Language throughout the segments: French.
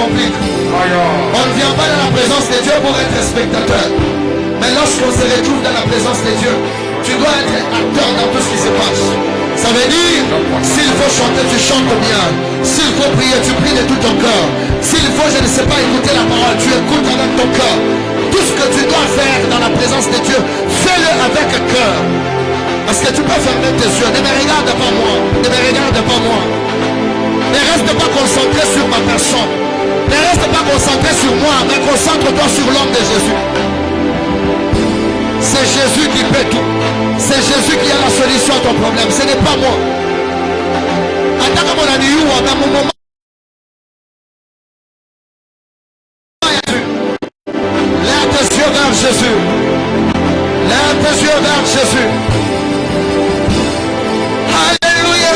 complique. On ne vient pas dans la présence de Dieu pour être spectateur. Mais lorsqu'on se retrouve dans la présence de Dieu, tu dois être acteur dans tout ce qui se passe. Ça veut dire, s'il faut chanter, tu chantes bien. S'il faut prier, tu pries de tout ton cœur. S'il faut, je ne sais pas, écouter la parole, tu écoutes avec ton cœur. Tout ce que tu dois faire dans la présence de Dieu, fais-le avec un cœur. Parce que tu peux fermer tes yeux. Ne me regarde pas moi. Ne me regarde pas moi. Ne reste pas concentré sur ma personne. Ne reste pas concentré sur moi, mais concentre-toi sur l'homme de Jésus. C'est Jésus qui fait tout. C'est Jésus qui a la solution à ton problème. Ce n'est pas moi. Attends, mon ami, dans mon moment. Lève tes yeux vers Jésus. Lève tes yeux vers Jésus. Alléluia.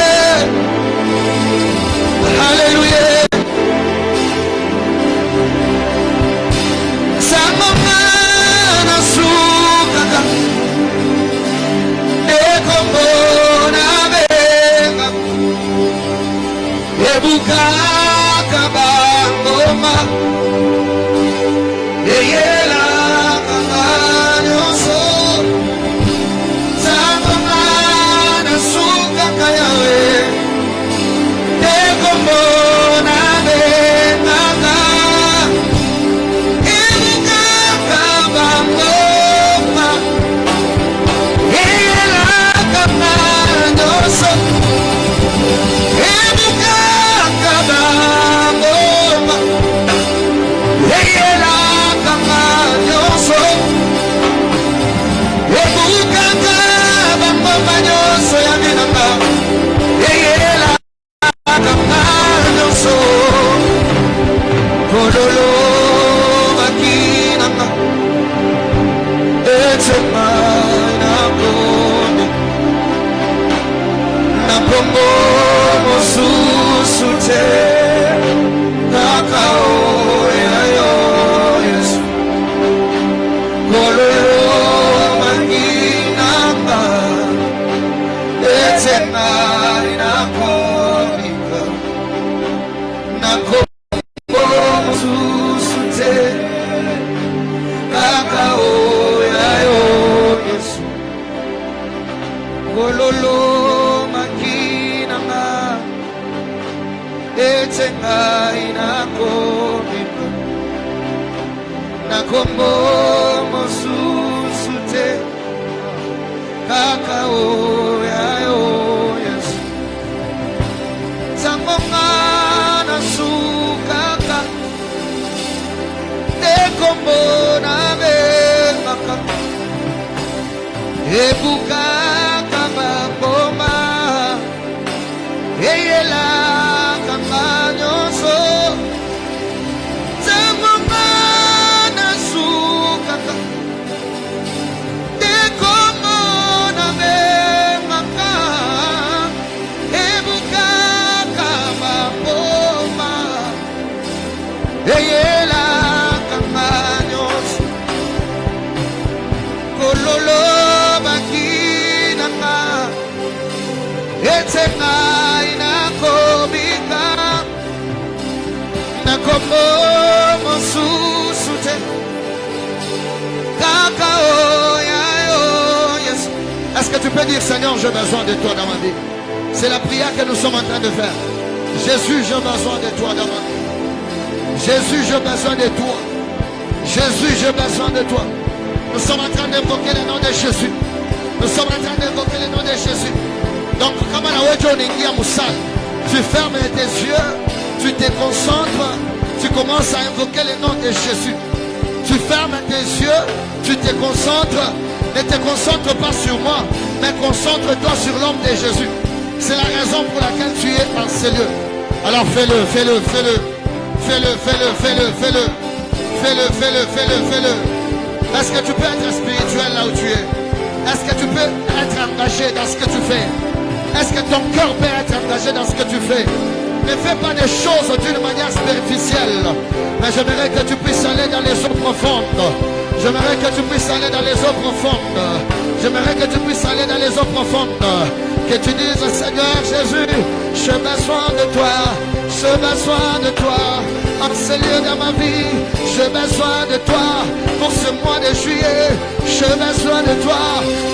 Alléluia. Est-ce que tu peux dire, Seigneur, j'ai besoin de toi dans ma vie? C'est la prière que nous sommes en train de faire. Jésus, j'ai besoin de toi dans ma vie. Jésus, j'ai besoin de toi. Jésus, j'ai besoin de toi. Nous sommes en train d'invoquer le nom de Jésus. Nous sommes en train d'invoquer le nom de Jésus. Donc, comme tu fermes tes yeux, tu te concentres, tu commences à invoquer le nom de Jésus. Tu fermes tes yeux, tu te concentres. Ne te concentre pas sur moi, mais concentre-toi sur l'homme de Jésus. C'est la raison pour laquelle tu es en ce lieu. Alors fais-le, fais-le, fais-le. Fais-le, fais-le, fais-le, fais-le. Fais-le, fais-le, fais-le, fais-le. Est-ce que tu peux être spirituel là où tu es? Est-ce que tu peux être engagé dans ce que tu fais? Est-ce que ton cœur peut être engagé dans ce que tu fais? Ne fais pas des choses d'une manière superficielle. Mais j'aimerais que tu puisses aller dans les eaux profondes. J'aimerais que tu puisses aller dans les eaux profondes. J'aimerais que tu puisses aller dans les eaux profondes. Que tu dises, Seigneur Jésus, j'ai besoin de toi. j'ai besoin de toi. En ce lieu dans ma vie, j'ai besoin de toi. Pour ce mois de juillet, j'ai besoin de toi.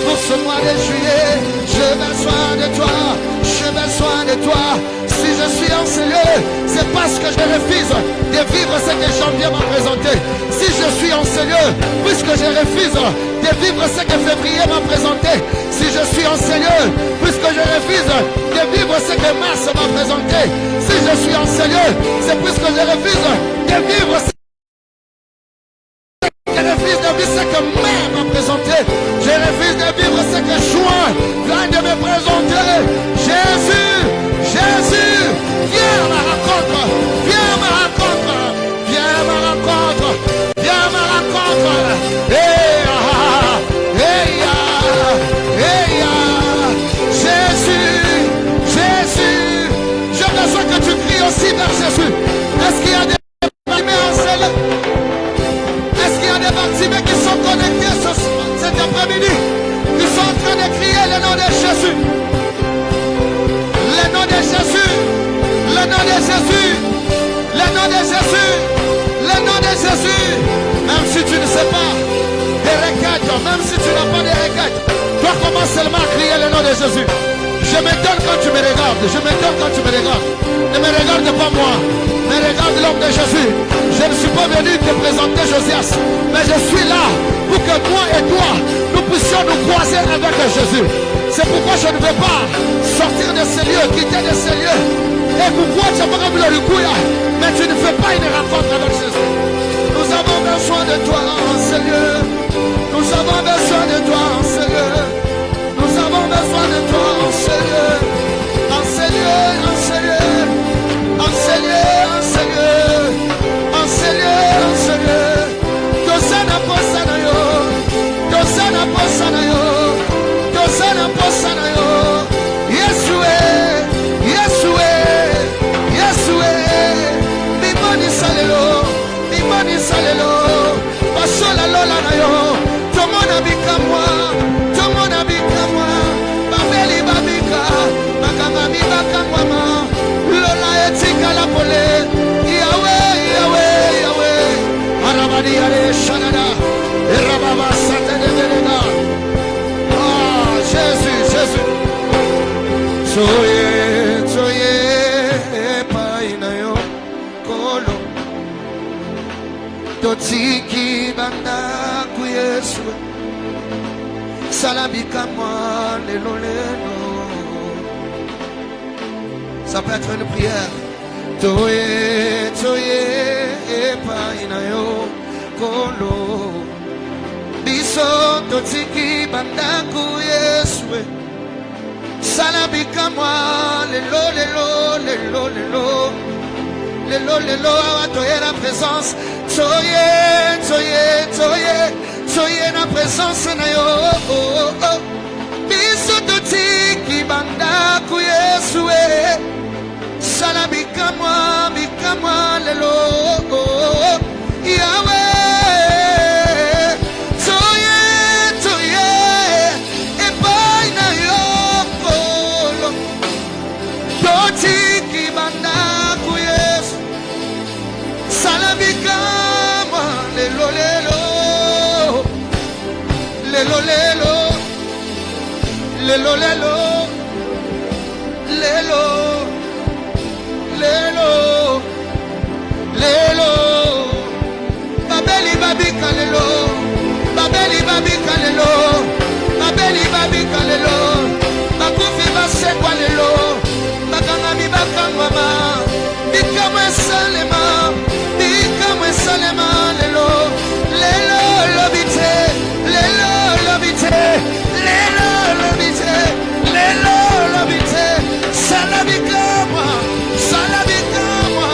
Pour ce mois de juillet, j'ai besoin de toi. J'ai besoin de toi. Si je suis en ce lieu, c'est parce que je refuse de vivre ce que janvier m'a présenté. Si je suis en ce lieu, puisque je refuse de vivre ce que février m'a présenté. Si je suis en ce lieu, puisque je refuse de vivre ce que mars m'a présenté. Si je suis en ce lieu, c'est puisque je refuse de vivre ce que mai m'a présenté. Je refuse de vivre ce que juin vient de me présenter. Jésus, Jésus, viens à ma rencontre, viens à ma rencontre, viens à ma rencontre, viens à ma rencontre. Jésus, Jésus, j'ai besoin que tu cries aussi vers Jésus. Est-ce qu'il y a des Bartimée qui sont connectés cet après-midi, qui sont en train de crier le nom de Jésus, le nom de Jésus, le nom de Jésus, le nom de Jésus, le nom de Jésus. Même si tu ne sais pas des requêtes, même si tu n'as pas de requêtes, toi commence seulement à crier le nom de Jésus. Je me donne quand tu me regardes, je me donne quand tu me regardes. Ne me regarde pas moi, mais regarde l'homme de Jésus. Je ne suis pas venu te présenter Josias, mais je suis là pour que moi et toi, nous puissions nous croiser avec Jésus. C'est pourquoi je ne veux pas sortir de ces lieux, quitter de ces lieux. Et pourquoi tu as pas le coup là, mais tu ne fais pas une rencontre avec Jésus. Nous avons besoin de toi en ce lieu. Nous avons besoin de toi en ce lieu. Nous avons besoin de toi en ce lieu. En ce lieu, en ce lieu. En ce lieu, en ce lieu. En ce lieu, en ce lieu. Tosana posana yo. Tosana posana yo. Tosana posana yo. Yesue. Yesue. Yesue. Bimoni salelo. Bimoni salelo. Pasola lola na yo. Tomona bikamwa. Tomona bikamwa. Babeli babika. Bakama bibakamwa. Lola etika la pole. Yahweh, Yahweh, Yahweh. Arabadi ale shanada. Erababa satene belega. Ah, Jésus, Jésus. Soye, soye, painayo, kolo. Totiki banda kuyesu. Salabika moi, lelo lelo. Ça peut être une prière. Toye, toye, painayo, kolo. Biso totiki banda kuyesu. Salabika moi, lelo lelo, lelo lelo. Lelo lelo, toye la présence. Toye, toye, toye. Soyez la présence na yo. Biso totiki banda kuyesue. Sala bikamwa lelo. Yahweh. Soye, soye. Epai na yo kolo. Totiki banda kuyesu. Sala bikamwa lelo lelo. Lelo lelo, lelo lelo, lelo, lelo, lelo. Babeli babika lelo, babeli babika lelo, babeli babika lelo. Bakufi basekwa lelo, bakanga mi bakangwa ma. Bikamwe salema, bikamwe salema lelo, lelo lobite. Lelo lobite, lelo lobite, lelo lobite. Salabikama, salabikama,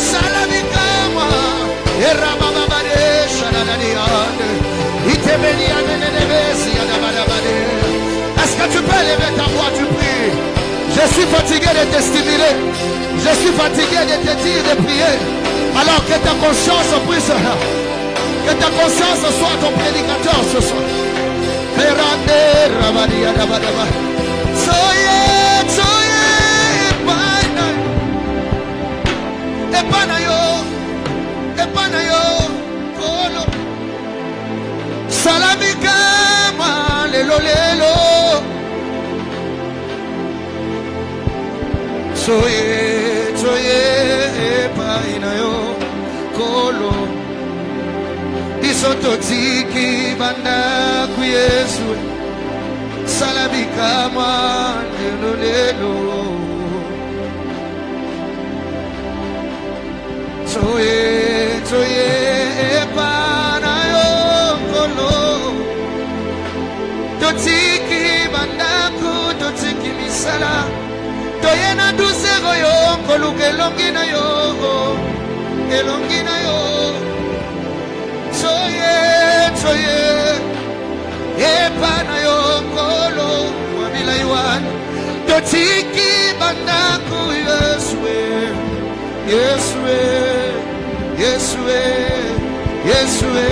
salabikama. Erabababade, shanananiade. Itebeniane nenebesi adabadabade. Est-ce que tu peux lever ta voix, tu pries? Je suis fatigué de te stimuler. Je suis fatigué de te dire de prier. Alors que ta conscience puisse... Que ta conscience soit ton prédicateur ce soir. Soye, soye, paina. Epanayo, epanayo, kolo. Salamika, ma lelo lelo. Soye, soye, epanayo, kolo. Isototiki banda kuyesu. Salamika, ma lelo lelo. Soye, soye, epanayo, kolo. Totiki bandaku, totiki misala. Toyena dusego yo, koluke elongina yo, elongina yo. Soye, soye, epanayo, kolo. Wabila yuan, totiki bandaku, yeswe. Yeswe, Yeswe, Yeswe.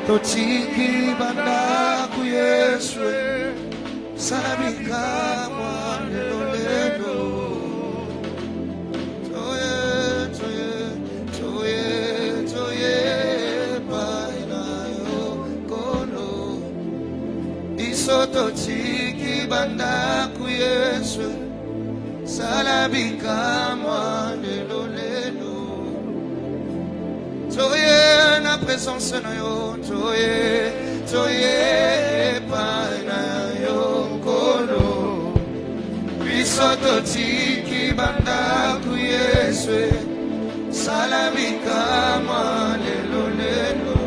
Totiki banda kuyeswe salamika mwanelo lelo. Toye, toye, toye, toye, painayo kono. Iso totiki banda kuyeswe salamika mwanelo lelo. Toye na présence na yo, toye, toye, pana yo kolo. Bisoto tiki banda kuyeswe, salamika malelo lelo.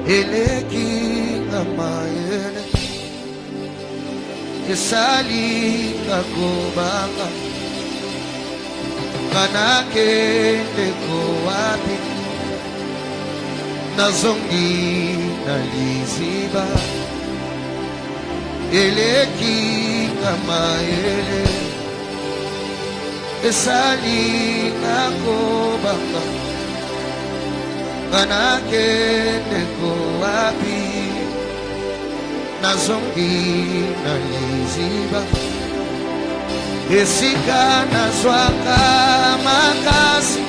Eleki amayele, kesali kakobanga. Manake ndeko wapi nazongi naliziba eleki kama ele esali nakobanga manake ndeko wapi nazongi naliziba esika nazwaka makasi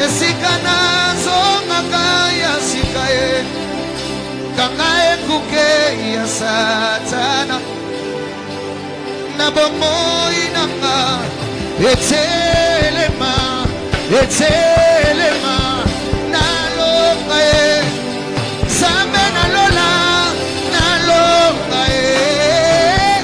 esika nazongaka ya sika ye kanga ekuke ya satana na bomoi nanga etelema etelema naloka ye zambe nalola naloka ye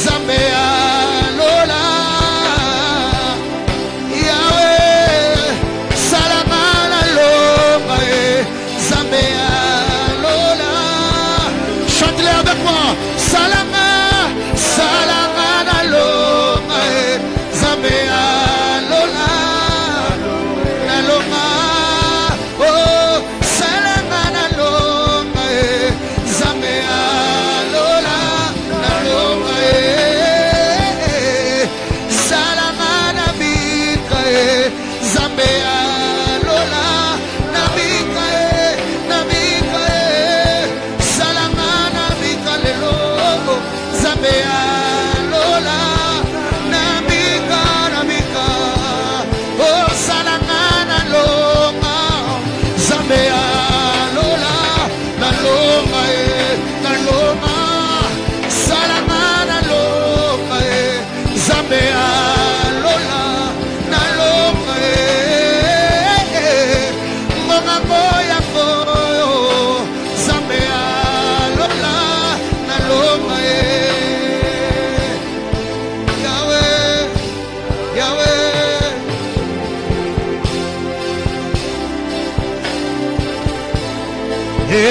Zambia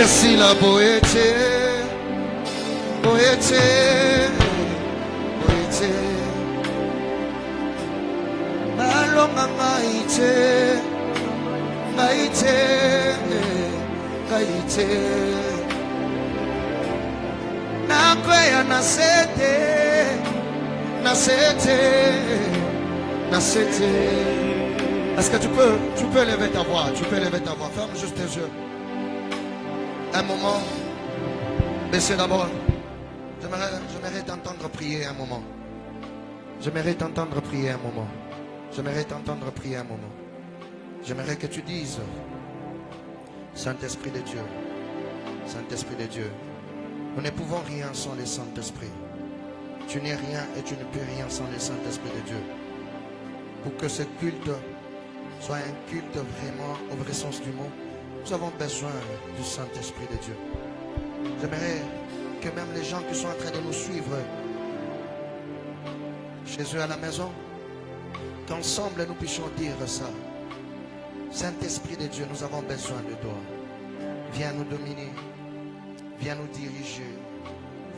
si la boete, boete, boete, malonga maite, maite, maite, nakwea nasete, nasete, nasete. Est-ce que tu peux lever ta voix, ferme juste tes yeux. Un moment, baissez d'abord. J'aimerais t'entendre prier un moment. J'aimerais t'entendre prier un moment. J'aimerais que tu dises, Saint-Esprit de Dieu, nous ne pouvons rien sans le Saint-Esprit. Tu n'es rien et tu ne peux rien sans le Saint-Esprit de Dieu. Pour que ce culte soit un culte vraiment au vrai sens du mot, nous avons besoin du Saint-Esprit de Dieu. J'aimerais que même les gens qui sont en train de nous suivre chez eux à la maison, qu'ensemble nous puissions dire ça. Saint-Esprit de Dieu, nous avons besoin de toi. Viens nous dominer, viens nous diriger,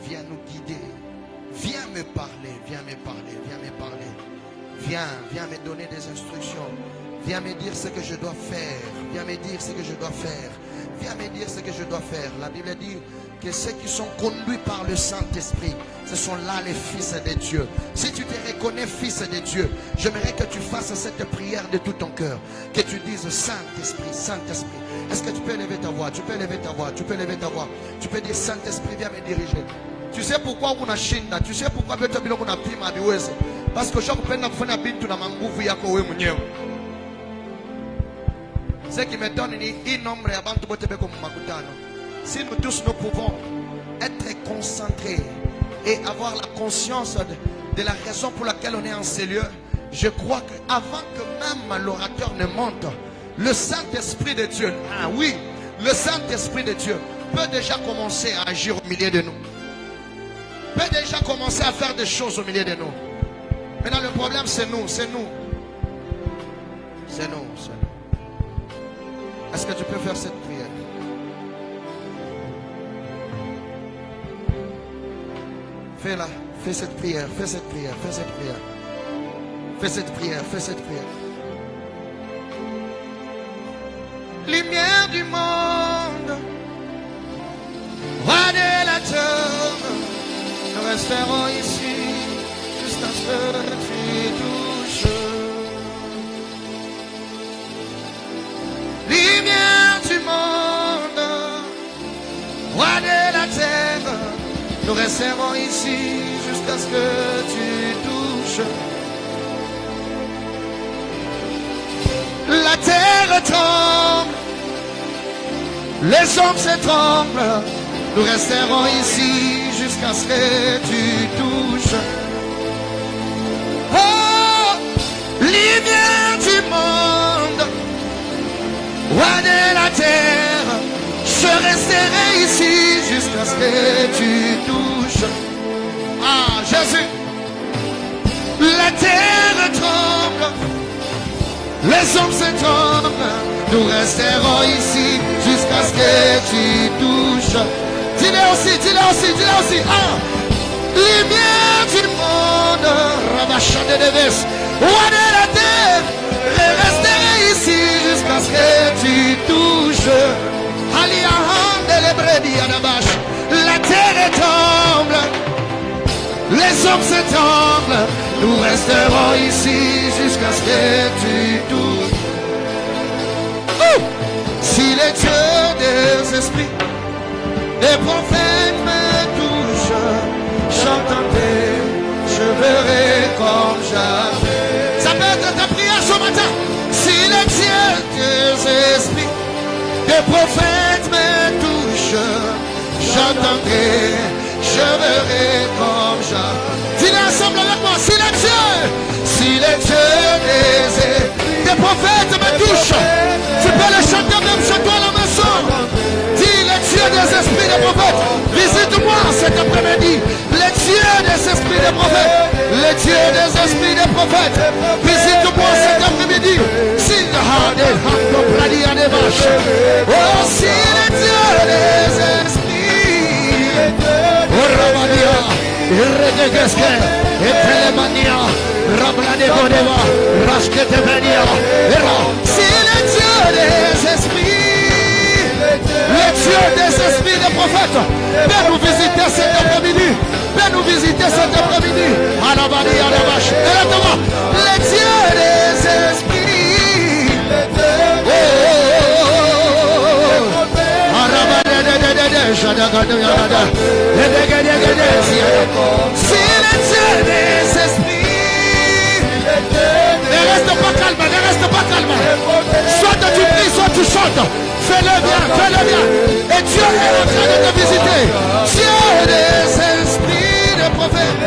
viens nous guider, viens me parler. Viens me donner des instructions. Viens me dire ce que je dois faire. Viens me dire ce que je dois faire. La Bible dit que ceux qui sont conduits par le Saint-Esprit, ce sont là les fils de Dieu. Si tu te reconnais fils de Dieu, j'aimerais que tu fasses cette prière de tout ton cœur. Que tu dises Saint-Esprit, Saint-Esprit. Est-ce que tu peux lever ta voix? Tu peux dire Saint-Esprit, viens me diriger. Tu sais pourquoi on a shinda? Tu sais pourquoi on a pima biweze? Parce que chaque peine a fait un bintu na manguvu yako wewe mwenyewe. Ce qui me donne une nombre à bantu bote beko makutano. Si nous tous nous pouvons être concentrés et avoir la conscience de la raison pour laquelle on est en ces lieux, je crois qu'avant que même l'orateur ne monte, le Saint-Esprit de Dieu, le Saint-Esprit de Dieu peut déjà commencer à agir au milieu de nous. Peut déjà commencer à faire des choses au milieu de nous. Maintenant le problème c'est nous. Est-ce que tu peux faire cette prière? Fais-la, fais cette prière. Lumière du monde, roi de la terre, nous resterons ici jusqu'à ce que tu touches. Lumière du monde, roi de la terre, nous resterons ici jusqu'à ce que tu touches. La terre tremble, les hommes s'étranglent, nous resterons ici jusqu'à ce que tu touches. Oh, lumière du monde, roi de la terre, je resterai ici jusqu'à ce que tu touches. Ah, Jésus, la terre tremble, les hommes s'étranglent, nous resterons ici jusqu'à ce que tu touches. Dis-le aussi. Ah, lumière du monde, Rabachat de Deves, roi de la terre, je resterai ici jusqu'à ce que tu touches. La terre tremble, les hommes s'étranglent, nous resterons ici jusqu'à ce que tu touches. Si les dieux des esprits, des prophètes me touchent, j'entendrai, je verrai comme jamais. Ça peut être ta prière ce matin. Si les dieux des esprits, des prophètes me touchent, j'entendrai, je verrai comme jamais. Dis-le ensemble avec moi. Si les dieux des prophètes me touchent, tu peux le chanter même chez toi à la maison. Dis les dieux des esprits des prophètes, visite-moi cet après-midi. Les dieux des esprits des prophètes, les dieux des esprits des prophètes, visite-moi cet après-midi. Si les dieux des Regeske, Etelemania, Rablade Godeva, Raskete Venia, si le Dieu des esprits, le Dieu des esprits des prophètes, viens nous visiter cet après-midi, viens nous visiter cet après-midi, Alabadi, Alabash, le Dieu des esprits, si le Dieu des esprits, ne reste pas calme, ne reste pas calme. Soit tu pries, soit tu chantes. Fais-le bien, fais-le bien. Et Dieu est en train de te visiter. Dieu des esprits des prophètes.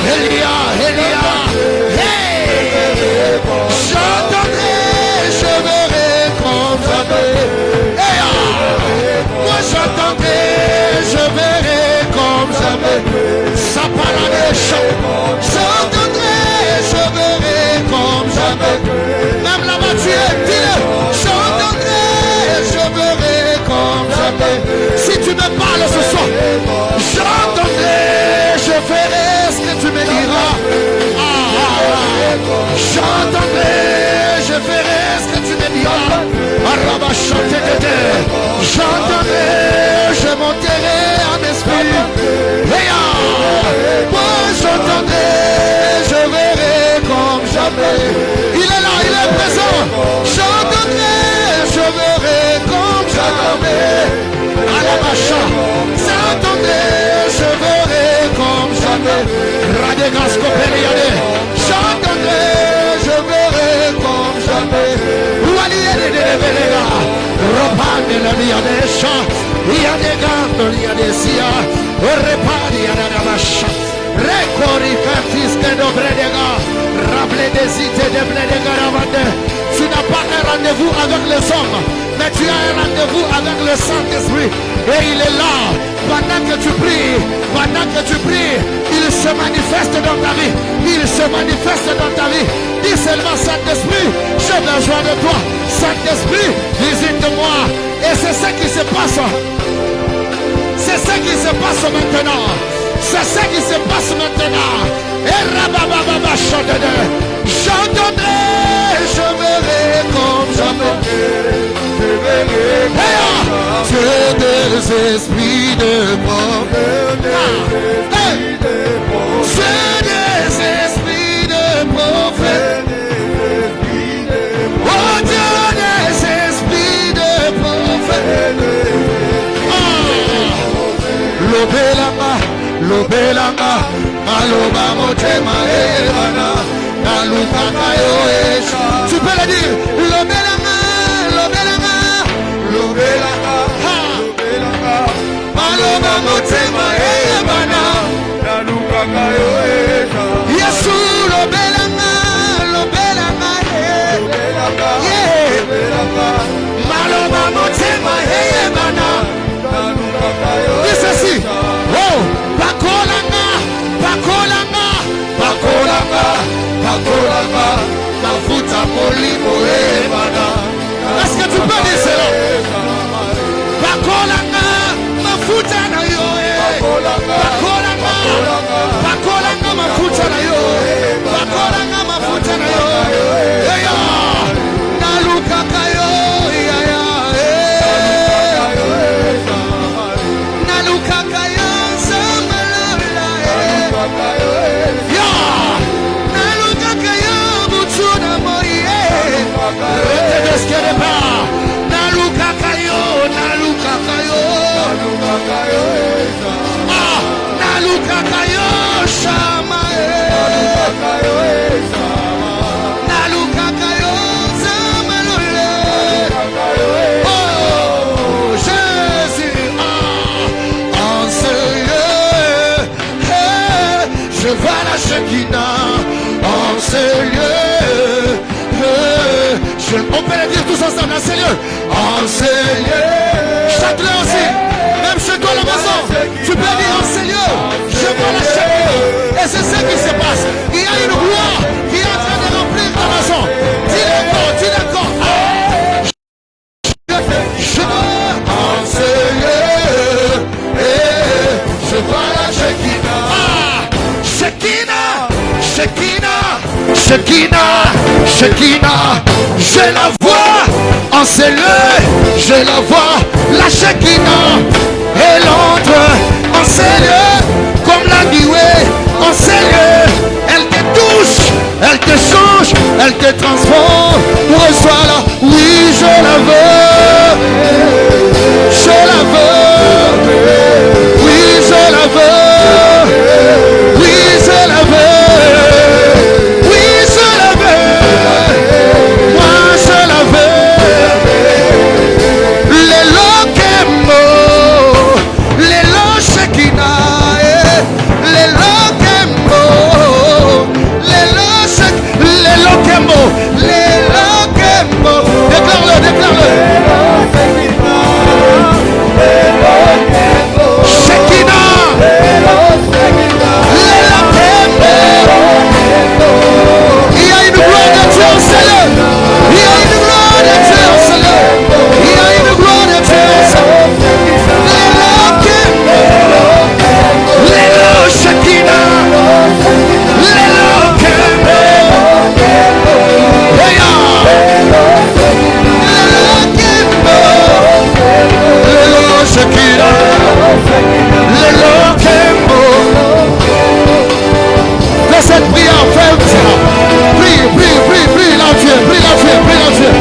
Elia, j'entendrai, je verrai comme jamais. Moi j'entendrai, je verrai comme jamais. Ça parle des chants. J'entendrai, je verrai comme jamais. Même là-bas tu es, dis-le. J'entendrai, je verrai comme jamais. Si tu me parles ce soir, j'entendrai, je ferai ce que tu me diras. J'entendrai, je ferai ce que tu me diras. J'entendrai, je monterai en esprit. Moi j'entendrai, je verrai comme jamais. Il est là, il est présent. J'entendrai, je verrai comme jamais. J'entendrai, je verrai comme jamais. J'entendrai, je verrai comme jamais. Tu n'as pas un rendez-vous avec les hommes, mais tu as un rendez-vous avec le Saint-Esprit. Et il est là. Pendant que tu pries, il se manifeste dans ta vie. Il se manifeste dans ta vie. Dis seulement Saint-Esprit, j'ai besoin de toi. Saint-Esprit, visite-moi. Et c'est ce qui se passe. C'est ce qui se passe maintenant. C'est ce qui se passe maintenant. Et rabababa chantez. J'entendrai, je verrai comme jamais. Dieu des esprits de prophète. Dieu des esprits de prophète. Oh Dieu des esprits de prophète. Lobelama, Maloba Motema Evana, Naluka Kayoesh. Tu peux le dire, Lobelama, Maloba Motema Evana, Naluka Kayoesh. Yesu, Lobelama, Maloba Motema Evana. Dis ceci. Oh, Bakolanga, Mafuta Polimo Evana. Est-ce que tu peux dire cela? Bakolanga, Mafuta na yo. Bakolanga, Mafuta na yo. Bakolanga, Mafuta na yo. Naluka kayo, Naluka kayo, Samala. Naluka kayo, Butuna Moye. Naluka kayo. Naluka kayo, Shama. Naluka kayo, Samala. Oh, Jésus, en ce lieu, je vois la Shekinah, en ce lieu, on peut le dire tous ensemble, en ce lieu, chante-le aussi, même chez toi à la maison, tu peux dire en ce lieu, je vois la Shekinah, et c'est ce qui se passe, il y a une gloire qui est en train de remplir ta maison, dis-le encore, je vois en ce lieu, Shekinah, Shekinah, Shekinah, je la vois en ces lieux, je la vois, la Shekinah, elle entre en ces lieux, comme la nuée, en ces lieux, elle te touche, elle te change, elle te transforme, reçois-la, oui je la veux, je la veux, oui je la veux, oui je la veux. Déclare-le, déclare-le. Fais cette prière, fais ça. Prie, prie, prie, prie, la Dieu, prie la Dieu, prie la Dieu.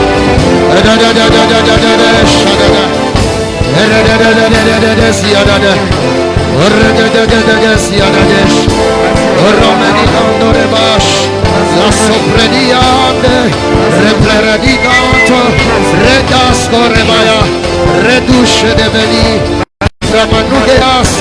La soprediande, repleradicante, redasco rebaya, redusce de veni, ramanugeas.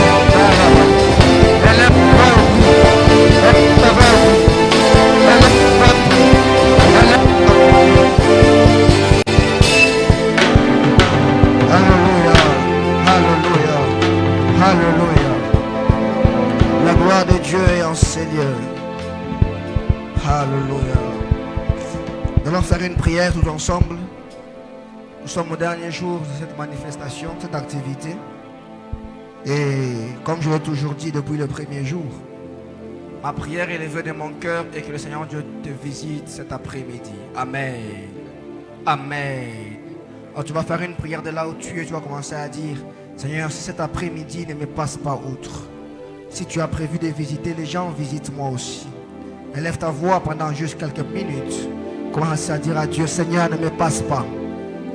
Une prière tous ensemble. Nous sommes au dernier jour de cette manifestation, de cette activité. Et comme je l'ai toujours dit depuis le premier jour, ma prière est élevée de mon cœur et que le Seigneur Dieu te visite cet après-midi. Amen. Amen. Alors tu vas faire une prière de là où tu es, tu vas commencer à dire, Seigneur, si cet après-midi ne me passe pas outre, si tu as prévu de visiter les gens, visite-moi aussi. Élève ta voix pendant juste quelques minutes. Commence à dire à Dieu, Seigneur, ne me passe pas.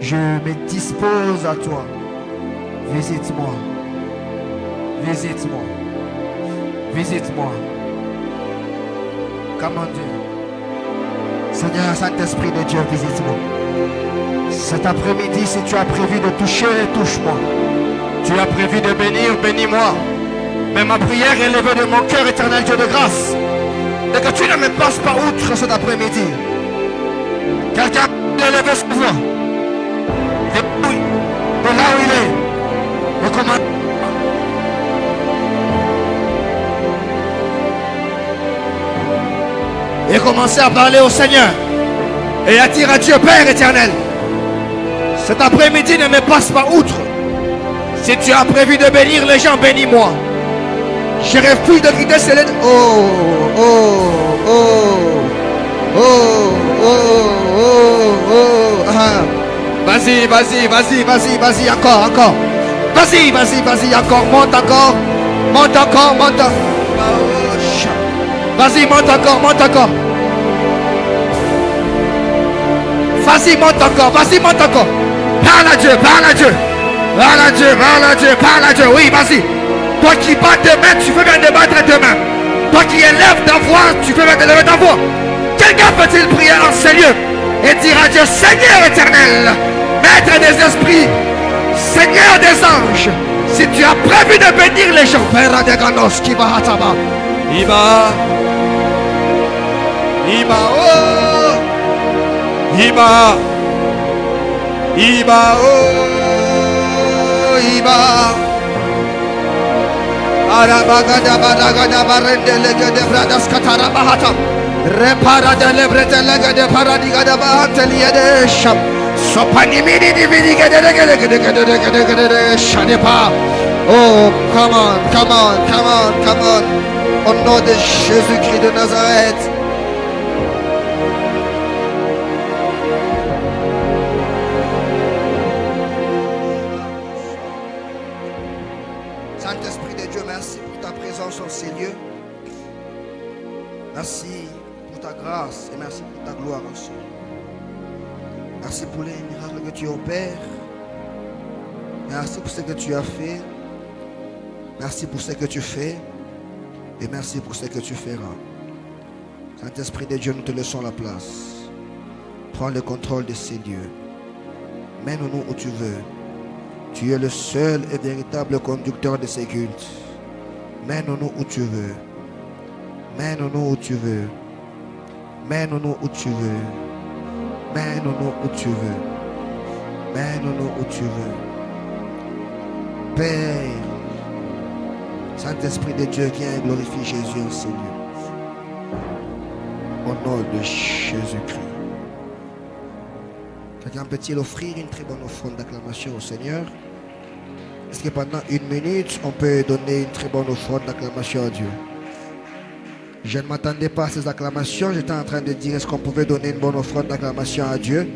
Je me dispose à toi. Visite-moi. Visite-moi. Visite-moi. Comment Dieu. Seigneur, Saint-Esprit de Dieu, visite-moi. Cet après-midi, si tu as prévu de toucher, touche-moi. Tu as prévu de bénir, bénis-moi. Mais ma prière est élevée de mon cœur, éternel Dieu de grâce. Et que tu ne me passes pas outre cet après-midi. Quelqu'un a levé sa voix. De là où il est. Et comment. Et commencez à parler au Seigneur. Et à dire à Dieu, Père éternel. Cet après-midi ne me passe pas outre. Si tu as prévu de bénir les gens, bénis-moi. Je refuse de quitter ce lettre. Oh, oh, oh. Oh, oh, oh, oh, ah. Vas-y, vas-y, vas-y, vas-y, vas-y, encore, encore. Vas-y, vas-y, vas-y, encore, monte encore. Monte encore, monte. Vas-y, monte encore, monte encore. Vas-y, monte encore, vas-y, monte encore. Parle à Dieu, parle à Dieu. Parle à Dieu, parle à Dieu, parle à Dieu. Oui, vas-y. Toi qui bats tes mains, tu peux bien débattre tes mains. Toi qui élèves ta voix, tu peux bien élever ta voix. Quelqu'un peut-il prier en ces lieux et dire à Dieu, Seigneur éternel, Maître des esprits, Seigneur des anges, si tu as prévu de bénir les gens, Père de Ganos, qui va à Taba, Iba, Iba, oh, Iba, Iba, oh, Iba, Arabagada, Baragada, Barendele, de Bradas, Katarabahata. Repara de lebrete lega de paradiga de bahantelia de sham. Sopanimini dividiga de shanepa. Oh, come on, come on, come on, come on. Au nom de Jésus-Christ de Nazareth. présence sur ces lieux. Merci pour ta grâce et merci pour ta gloire en Seigneur. Merci pour les miracles que tu opères. Merci pour ce que tu as fait. Merci pour ce que tu fais. Et merci pour ce que tu feras. Saint-Esprit de Dieu, nous te laissons la place. Prends le contrôle de ces lieux. Mène-nous où tu veux. Tu es le seul et véritable conducteur de ces cultes. Mène-nous où tu veux. Mène-nous où tu veux. Mène-nous où tu veux. Mène-nous où tu veux. Mène-nous où tu veux. Père, Saint-Esprit de Dieu, viens et glorifie Jésus en ces lieux. Au nom de Jésus-Christ. Quelqu'un peut-il offrir une très bonne offrande d'acclamation au Seigneur? Est-ce que pendant 1 minute, on peut donner une très bonne offrande d'acclamation à Dieu? Je ne m'attendais pas à ces acclamations. J'étais en train de dire, est-ce qu'on pouvait donner une bonne offrande d'acclamation à Dieu?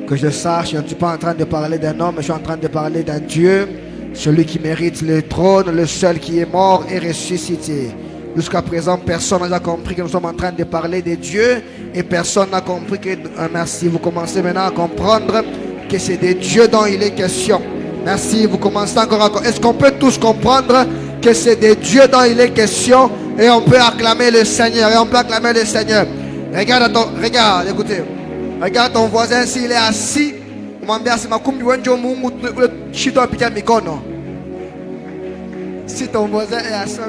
Que je sache, je ne suis pas en train de parler d'un homme, mais je suis en train de parler d'un Dieu, celui qui mérite le trône, le seul qui est mort et ressuscité. Jusqu'à présent, personne n'a compris que nous sommes en train de parler de Dieu et personne n'a compris que, merci, vous commencez maintenant à comprendre que c'est de Dieu dont il est question. Merci, vous commencez encore à comprendre. Est-ce qu'on peut tous comprendre que c'est de Dieu dont il est question et on peut acclamer le Seigneur et on peut acclamer le Seigneur. Regarde, écoutez. Regarde ton voisin s'il est assis. Si ton voisin est assis.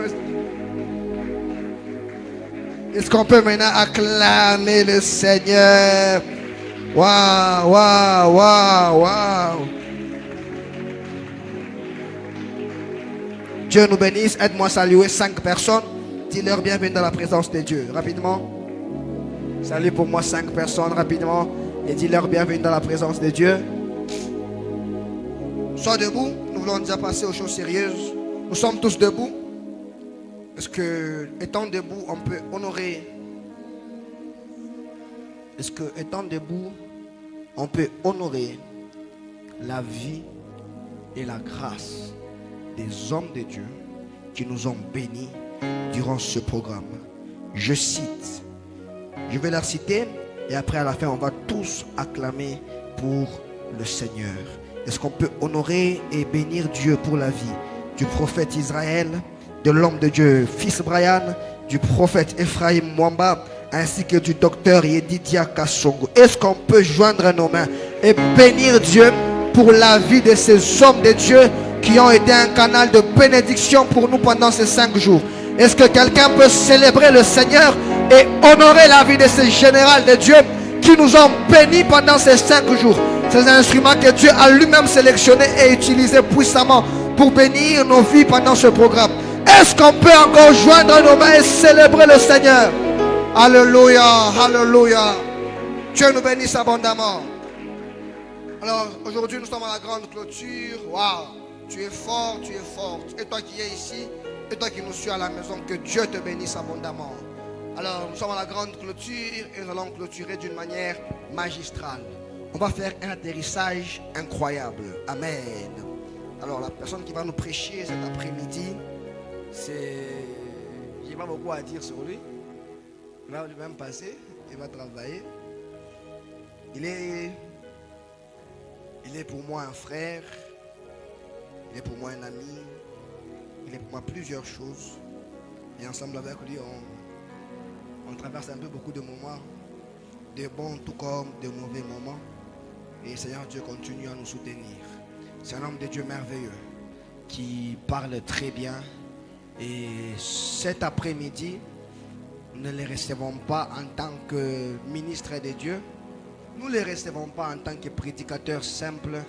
Est-ce qu'on peut maintenant acclamer le Seigneur? Waouh, waouh, waouh, waouh. Dieu nous bénisse. Aide-moi à saluer 5 personnes. Dis-leur bienvenue dans la présence de Dieu. Rapidement. Salut pour moi 5 personnes rapidement. Et dis-leur bienvenue dans la présence de Dieu. Sois debout. Nous voulons déjà passer aux choses sérieuses. Nous sommes tous debout. Est-ce que, étant debout, on peut honorer? Est-ce que, étant debout, on peut honorer la vie et la grâce des hommes de Dieu qui nous ont bénis durant ce programme? Je cite. Je vais la citer et après à la fin, on va tous acclamer pour le Seigneur. Est-ce qu'on peut honorer et bénir Dieu pour la vie du prophète Israël, de l'homme de Dieu, fils Brian, du prophète Ephraim Mwamba, ainsi que du docteur Yedidia Kassongo? Est-ce qu'on peut joindre nos mains et bénir Dieu pour la vie de ces hommes de Dieu qui ont été un canal de bénédiction pour nous pendant ces 5 jours? Est-ce que quelqu'un peut célébrer le Seigneur et honorer la vie de ces généraux de Dieu qui nous ont bénis pendant ces 5 jours? Ces instruments que Dieu a lui-même sélectionnés et utilisés puissamment pour bénir nos vies pendant ce programme. Est-ce qu'on peut encore joindre nos mains et célébrer le Seigneur? Alléluia, alléluia. Dieu nous bénisse abondamment. Alors, aujourd'hui, nous sommes à la grande clôture. Waouh, tu es fort, tu es forte. Et toi qui es ici, et toi qui nous suis à la maison, que Dieu te bénisse abondamment. Alors, nous sommes à la grande clôture et nous allons clôturer d'une manière magistrale. On va faire un atterrissage incroyable. Amen. Alors, la personne qui va nous prêcher cet après-midi, j'ai pas beaucoup à dire sur lui. Il va lui-même passer, il va travailler. Il est pour moi un frère, il est pour moi un ami, il est pour moi plusieurs choses. Et ensemble avec lui, on traverse un peu beaucoup de moments, de bons tout comme de mauvais moments. Et Seigneur Dieu continue à nous soutenir. C'est un homme de Dieu merveilleux qui parle très bien. Et cet après-midi, nous ne les recevons pas en tant que ministre de Dieu. Nous ne les recevons pas en tant que prédicateurs simples.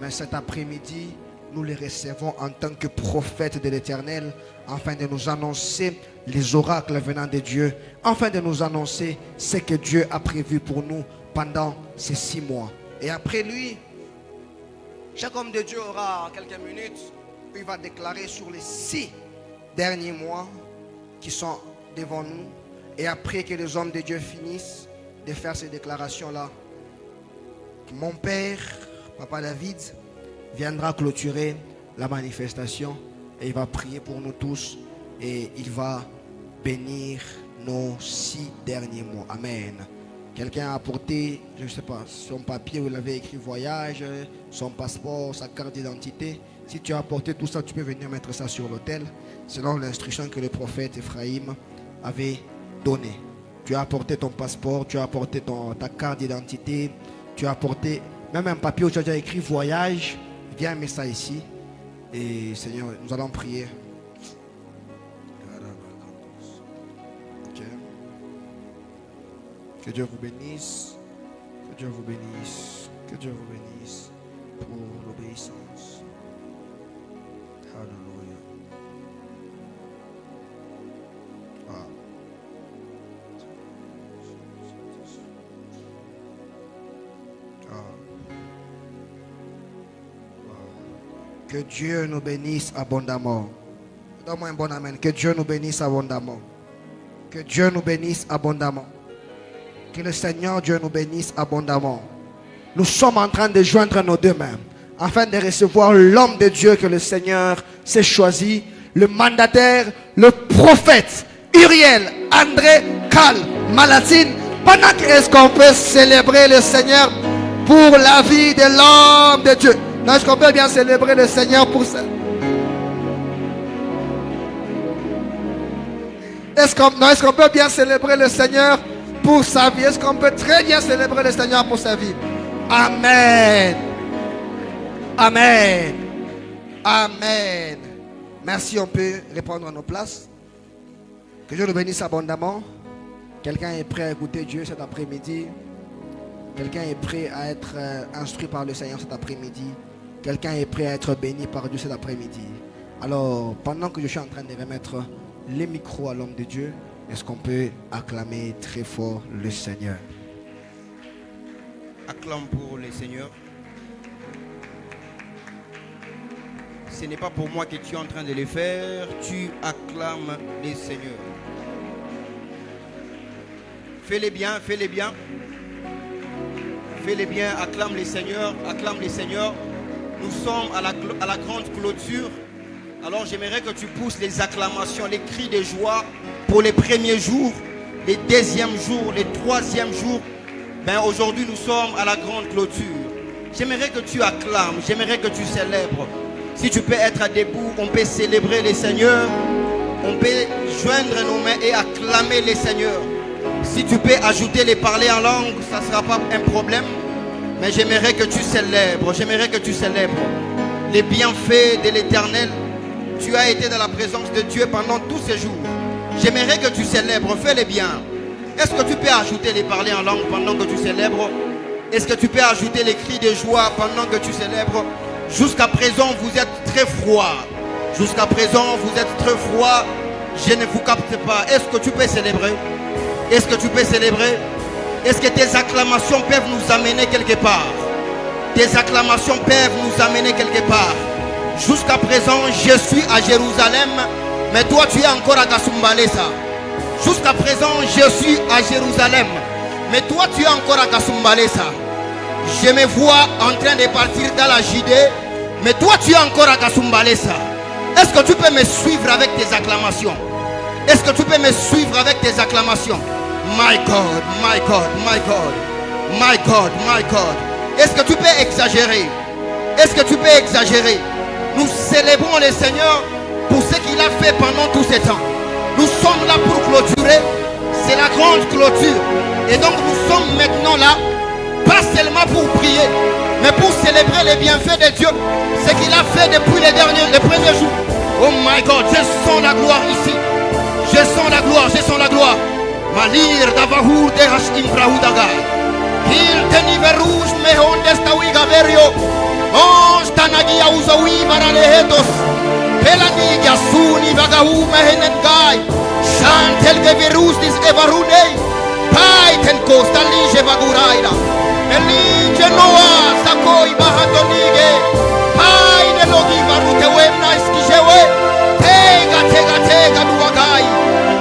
Mais cet après-midi, nous les recevons en tant que prophètes de l'Éternel, afin de nous annoncer les oracles venant de Dieu, afin de nous annoncer ce que Dieu a prévu pour nous pendant ces 6 mois. Et après lui, chaque homme de Dieu aura quelques minutes où il va déclarer sur les 6 derniers mois qui sont devant nous. Et après que les hommes de Dieu finissent de faire ces déclarations-là, mon père, Papa David, viendra clôturer la manifestation et il va prier pour nous tous et il va bénir nos 6 derniers mois. Amen. Quelqu'un a apporté, je ne sais pas, son papier où il avait écrit voyage, son passeport, sa carte d'identité. Si tu as apporté tout ça, tu peux venir mettre ça sur l'autel, selon l'instruction que le prophète Ephraim avait donnée. Tu as apporté ton passeport, tu as apporté ta carte d'identité, tu as apporté même un papier où tu as déjà écrit voyage. Viens mettre ça ici. Et Seigneur, nous allons prier. Que Dieu vous bénisse. Que Dieu vous bénisse. Que Dieu vous bénisse pour l'obéissance. Alléluia. Ah. Ah. Que Dieu nous bénisse abondamment. Donne-moi un bon amen. Que Dieu nous bénisse abondamment. Que Dieu nous bénisse abondamment. Que le Seigneur Dieu nous bénisse abondamment. Nous sommes en train de joindre nos deux mains afin de recevoir l'homme de Dieu que le Seigneur s'est choisi, le mandataire, le prophète Uriel André Kal Malatine. Pendant est-ce qu'on peut célébrer le Seigneur pour la vie de l'homme de Dieu? Non, est-ce qu'on peut bien célébrer le Seigneur pour ça? Est-ce qu'on peut bien célébrer le Seigneur pour sa vie? Est-ce qu'on peut très bien célébrer le Seigneur pour sa vie? Amen. Amen. Amen. Merci, on peut répondre à nos places. Que Dieu nous bénisse abondamment. Quelqu'un est prêt à écouter Dieu cet après-midi? Quelqu'un est prêt à être instruit par le Seigneur cet après-midi? Quelqu'un est prêt à être béni par Dieu cet après-midi? Alors, pendant que je suis en train de remettre les micros à l'homme de Dieu, est-ce qu'on peut acclamer très fort le Seigneur? Acclame pour le Seigneur. Ce n'est pas pour moi que tu es en train de le faire. Tu acclames le Seigneur. Fais-les bien, fais-les bien. Fais-les bien, acclame le Seigneur, acclame le Seigneur. Nous sommes à la grande clôture. Alors j'aimerais que tu pousses les acclamations, les cris de joie pour les premiers jours, les deuxièmes jours, les troisièmes jours. Aujourd'hui nous sommes à la grande clôture. J'aimerais que tu acclames, j'aimerais que tu célèbres. Si tu peux être debout, on peut célébrer les Seigneurs. On peut joindre nos mains et acclamer les Seigneurs. Si tu peux ajouter les parler en langue, ça ne sera pas un problème. Mais j'aimerais que tu célèbres, les bienfaits de l'Éternel. Tu as été dans la présence de Dieu pendant tous ces jours. J'aimerais que tu célèbres, fais-les bien. Est-ce que tu peux ajouter les parler en langue pendant que tu célèbres? Est-ce que tu peux ajouter les cris de joie pendant que tu célèbres? Jusqu'à présent, vous êtes très froid. Jusqu'à présent, vous êtes très froid. Je ne vous capte pas. Est-ce que tu peux célébrer? Est-ce que tu peux célébrer? Est-ce que tes acclamations peuvent nous amener quelque part? Tes acclamations peuvent nous amener quelque part. Jusqu'à présent, je suis à Jérusalem, mais toi tu es encore à Kasumbalesa. Jusqu'à présent, je suis à Jérusalem, mais toi tu es encore à Kasumbalesa. Je me vois en train de partir dans la Judée, mais toi tu es encore à Kasumbalesa. Est-ce que tu peux me suivre avec tes acclamations? Est-ce que tu peux me suivre avec tes acclamations? My God, my God, my God, my God, my God. Est-ce que tu peux exagérer? Est-ce que tu peux exagérer? Nous célébrons le Seigneur pour ce qu'il a fait pendant tous ces temps. Nous sommes là pour clôturer. C'est la grande clôture. Et donc nous sommes maintenant là, pas seulement pour prier, mais pour célébrer les bienfaits de Dieu. Ce qu'il a fait depuis les premiers jours. Oh my God, je sens la gloire ici. Je sens la gloire, je sens la gloire. Malir davahur de hashim prahudagai. Il teniverush mehon destawiga verio. Ons tanagia uzawi baralehetos. Pelanigia suni vagahu mehenengai. Chantel gevirus dis evarunei. Paiten kostali vaguraira. Elige noa sakoi bahatonige. Paine logi varute wemna iskijewe. Tega duwagai.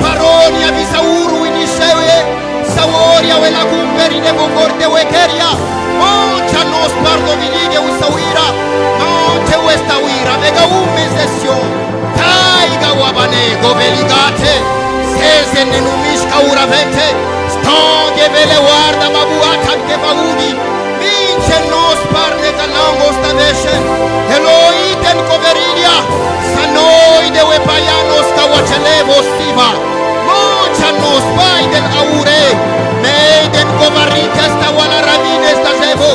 Paronia visauru inishewe. Saworia wela gumberi nevo corte wekeria. Moncha nos pardo vilige usawira. Monte westawira. Mega umezesio. Aiga wabane goveligate. Seze nenumishka uravete. Stonge vele warda babuata kevaudi. Minche nos parne kalango staveshe. Eloiten coverilia. Sanoi de wepayanos kawachelevo stiva. Mocha nos baiden aure. Meiden govarites ta wala ravines ta zevo.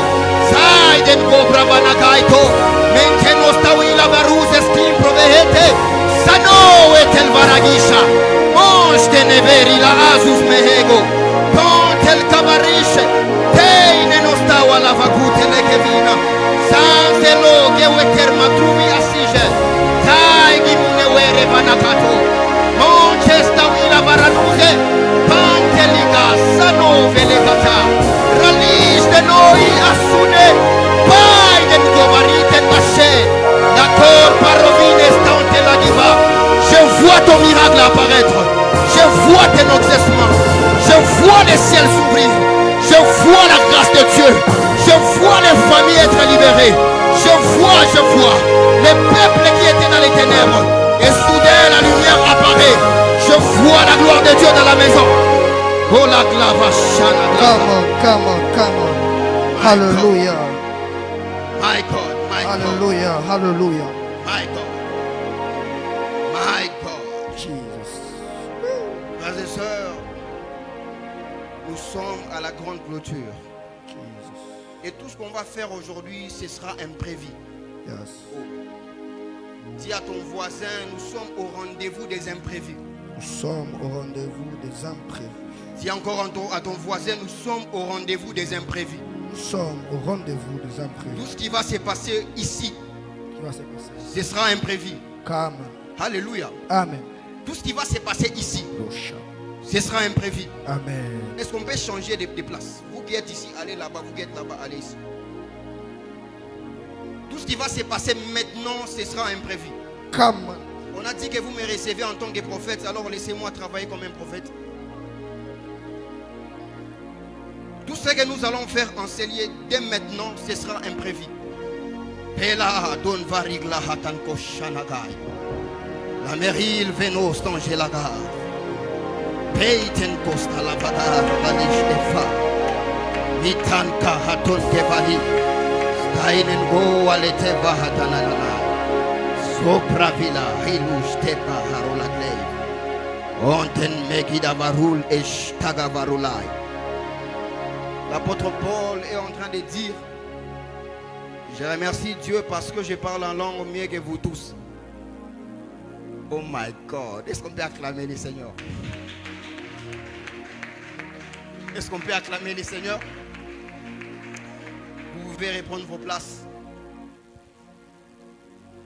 Saiden cobra banagaito. Mente nos tawila varuzes kim provehete. Sano etel varagisha. Monste neveri la azus mehego. Pontel cavarisce. Teine nos tawa la vacute le kevina. Sanzelo che weter matruvi assige. Taigi munewere vanakato. Monchesta wila varanuze. Panteliga sano velegata. Ralis de noi assune. Paiden govarite taché. D'accord parovine stante la diva. Je vois ton miracle apparaître. Je vois tes exaucements. Je vois les ciels s'ouvrir. Je vois la grâce de Dieu. Je vois les familles être libérées. Je vois les peuples qui étaient dans les ténèbres. Et soudain la lumière apparaît. Je vois la gloire de Dieu dans la maison. Oh la glava shana. Come on. Hallelujah. My God, my God, Hallelujah. Hallelujah. my God, my God. Jesus. Frères et sœurs, nous sommes à la grande clôture. Jesus. Et tout ce qu'on va faire aujourd'hui, ce sera imprévu. Yes. Dis à ton voisin, nous sommes au rendez-vous des imprévus. Nous sommes au rendez-vous des imprévus. Dis encore à ton voisin, nous sommes au rendez-vous des imprévus. Nous sommes au rendez-vous des imprévus. Tout ce qui va se passer ici, Qui va se passer? ce sera imprévu. Come. Alléluia. Amen. Tout ce qui va se passer ici, Dosha. ce sera imprévu. Amen. Est-ce qu'on peut changer de place? Vous qui êtes ici, allez là-bas. Vous qui êtes là-bas, allez ici. Tout ce qui va se passer maintenant, ce sera imprévu. Come. On a dit que vous me recevez en tant que prophète, alors laissez-moi travailler comme un prophète. Tout ce que nous allons faire en cellier dès maintenant, ce sera imprévu. Pela don varigla hatan koshanagai. La meril venos tangelagar. Peiten costa la vadar valish efa. Mitanka haton kevali. Stainen go alete vahatanana. Sopra villa hilush tepa harolaglei. Onten megida varul eshtaga varulai. L'apôtre Paul est en train de dire: je remercie Dieu parce que je parle en langue mieux que vous tous. Oh my God. Est-ce qu'on peut acclamer le Seigneur? Est-ce qu'on peut acclamer le Seigneur? Vous pouvez reprendre vos places.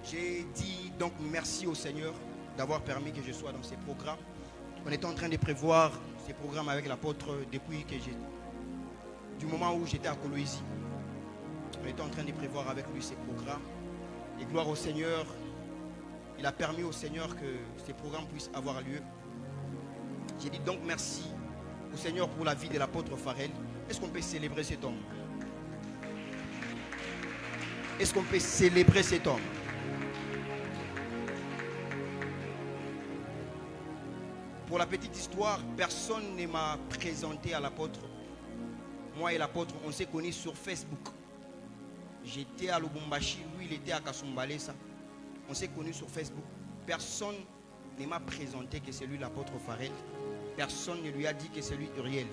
J'ai dit donc merci au Seigneur d'avoir permis que je sois dans ces programmes. On était en train de prévoir ces programmes avec l'apôtre depuis que du moment où j'étais à Coloésie. On était en train de prévoir avec lui ces programmes. Et gloire au Seigneur, il a permis au Seigneur que ces programmes puissent avoir lieu. J'ai dit donc merci au Seigneur pour la vie de l'apôtre Farel. Est-ce qu'on peut célébrer cet homme? Est-ce qu'on peut célébrer cet homme? Pour la petite histoire, personne ne m'a présenté à l'apôtre. Moi et l'apôtre, on s'est connus sur Facebook. J'étais à Lubumbashi, lui il était à Kasumbalesa. On s'est connus sur Facebook. Personne ne m'a présenté que c'est lui l'apôtre Farel. Personne ne lui a dit que c'est lui Uriel.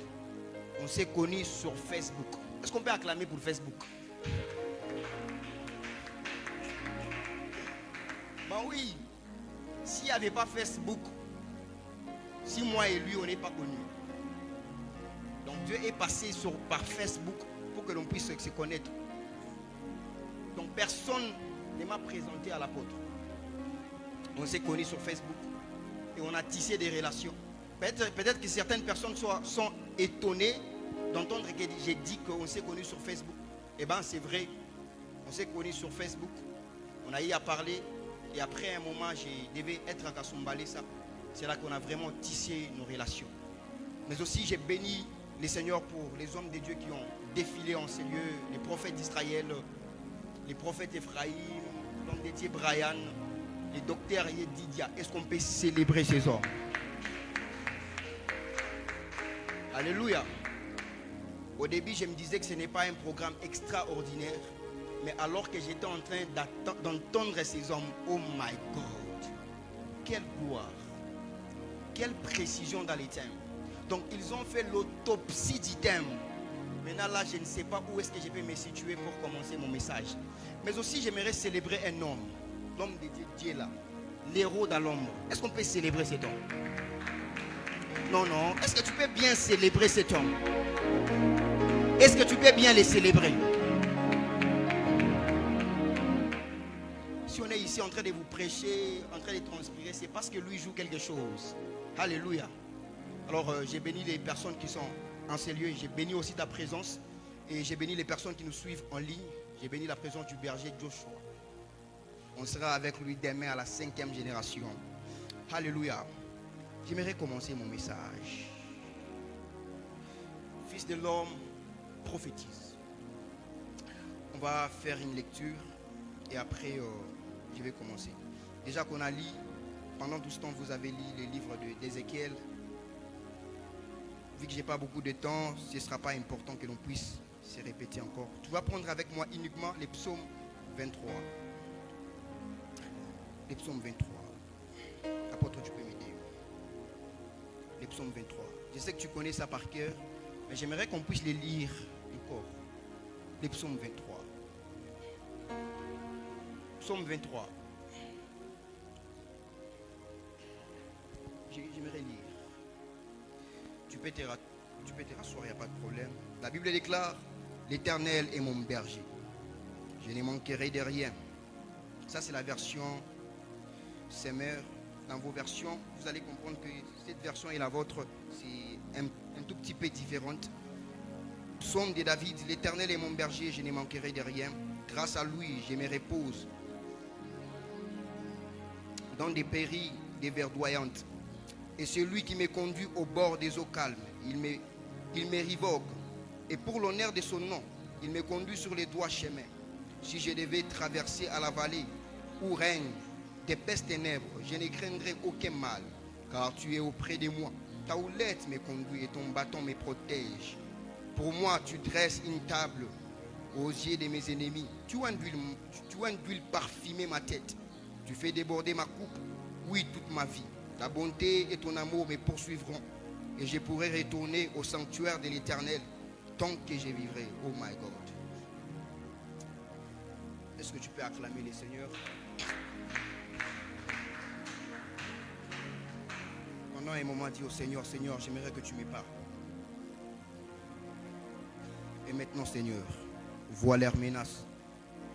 On s'est connus sur Facebook. Est-ce qu'on peut acclamer pour Facebook? Ben oui, s'il n'y avait pas Facebook, si moi et lui on n'est pas connus. Donc Dieu est passé par Facebook pour que l'on puisse se connaître. Donc personne ne m'a présenté à l'apôtre. On s'est connus sur Facebook et on a tissé des relations. Peut-être que certaines personnes sont étonnées d'entendre que j'ai dit qu'on s'est connus sur Facebook. Eh bien c'est vrai, on s'est connus sur Facebook. On a eu à parler et après un moment je devais être à Kasumbalesa. C'est là qu'on a vraiment tissé nos relations. Mais aussi j'ai béni les seigneurs pour les hommes de Dieu qui ont défilé en ces lieux, les prophètes d'Israël, les prophètes Ephraïm, l'homme de Dieu Brian, le docteur Didia, est-ce qu'on peut célébrer ces hommes? Alléluia. Au début, je me disais que ce n'est pas un programme extraordinaire, mais alors que j'étais en train d'entendre ces hommes, oh my God, quelle gloire, quelle précision dans les thèmes. Donc, ils ont fait l'autopsie du thème. Maintenant, là, je ne sais pas où est-ce que je vais me situer pour commencer mon message. Mais aussi, j'aimerais célébrer un homme, l'homme de Dieu là, l'héros dans l'ombre. Est-ce qu'on peut célébrer cet homme? Non, non. Est-ce que tu peux bien célébrer cet homme? Est-ce que tu peux bien les célébrer? Si on est ici en train de vous prêcher, en train de transpirer, c'est parce que lui joue quelque chose. Alléluia. Alors, j'ai béni les personnes qui sont en ces lieux. J'ai béni aussi ta présence. Et j'ai béni les personnes qui nous suivent en ligne. J'ai béni la présence du berger Joshua. On sera avec lui demain à la 5e génération. Alléluia. J'aimerais commencer mon message. Fils de l'homme, prophétise. On va faire une lecture et après je vais commencer. Déjà qu'on a lu, pendant tout ce temps vous avez lu le livre d'Ézéchiel. Vu que je n'ai pas beaucoup de temps, ce ne sera pas important que l'on puisse se répéter encore. Tu vas prendre avec moi uniquement les psaumes 23. Les psaumes 23. Apôtre, tu peux m'aider. Les psaumes 23. Je sais que tu connais ça par cœur, mais j'aimerais qu'on puisse les lire encore. Les psaumes 23. Psaume 23. J'aimerais lire. Tu peux te rasseoir, il n'y a pas de problème. La Bible déclare: l'Éternel est mon berger. Je ne manquerai de rien. Ça, c'est la version Semeur. Dans vos versions, vous allez comprendre que cette version et la vôtre, c'est un tout petit peu différente. Psaume de David: l'Éternel est mon berger, je ne manquerai de rien. Grâce à lui, je me repose dans des prairies des verdoyantes. Et c'est lui qui me conduit au bord des eaux calmes. Il me rivogue. Et pour l'honneur de son nom, il me conduit sur les droits chemins. Si je devais traverser à la vallée où règne d'épaisses ténèbres, je ne craindrai aucun mal, car tu es auprès de moi. Ta houlette me conduit et ton bâton me protège. Pour moi, tu dresses une table aux yeux de mes ennemis. Tu enduiles parfumer ma tête. Tu fais déborder ma coupe, oui, toute ma vie. Ta bonté et ton amour me poursuivront, et je pourrai retourner au sanctuaire de l'Éternel tant que je vivrai. Oh my God. Est-ce que tu peux acclamer le Seigneur? Pendant un moment, dis au Seigneur: Seigneur, j'aimerais que tu me parles. Et maintenant, Seigneur, vois leurs menaces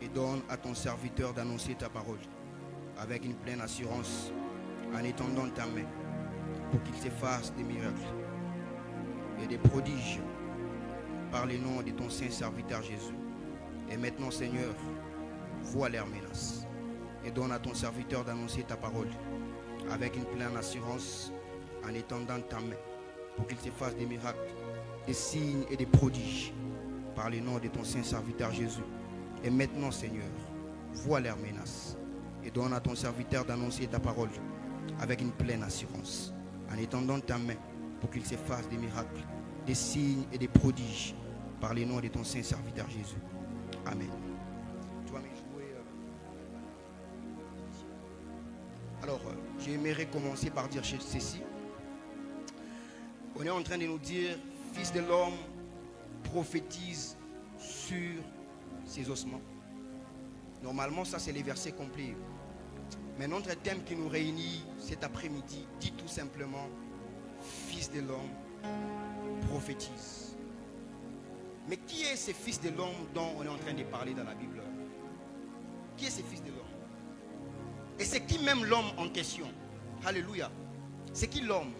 et donne à ton serviteur d'annoncer ta parole avec une pleine assurance, en étendant ta main pour qu'il se fasse des miracles et des prodiges par le nom de ton saint serviteur Jésus. Et maintenant, Seigneur, vois leurs menaces et donne à ton serviteur d'annoncer ta parole avec une pleine assurance, en étendant ta main pour qu'il se fasse des miracles, des signes et des prodiges par le nom de ton saint serviteur Jésus. Et maintenant, Seigneur, vois leurs menaces et donne à ton serviteur d'annoncer ta parole avec une pleine assurance, en étendant ta main pour qu'il se fasse des miracles, des signes et des prodiges par le nom de ton saint serviteur Jésus. Amen. Tu vas me jouer. Alors, j'aimerais commencer par dire ceci. On est en train de nous dire: Fils de l'homme, prophétise sur ses ossements. Normalement, ça c'est les versets complets. Mais notre thème qui nous réunit cet après-midi dit tout simplement: Fils de l'homme, prophétise. Mais qui est ce fils de l'homme dont on est en train de parler dans la Bible? Qui est ce fils de l'homme? Et c'est qui même l'homme en question? Alléluia. C'est qui l'homme?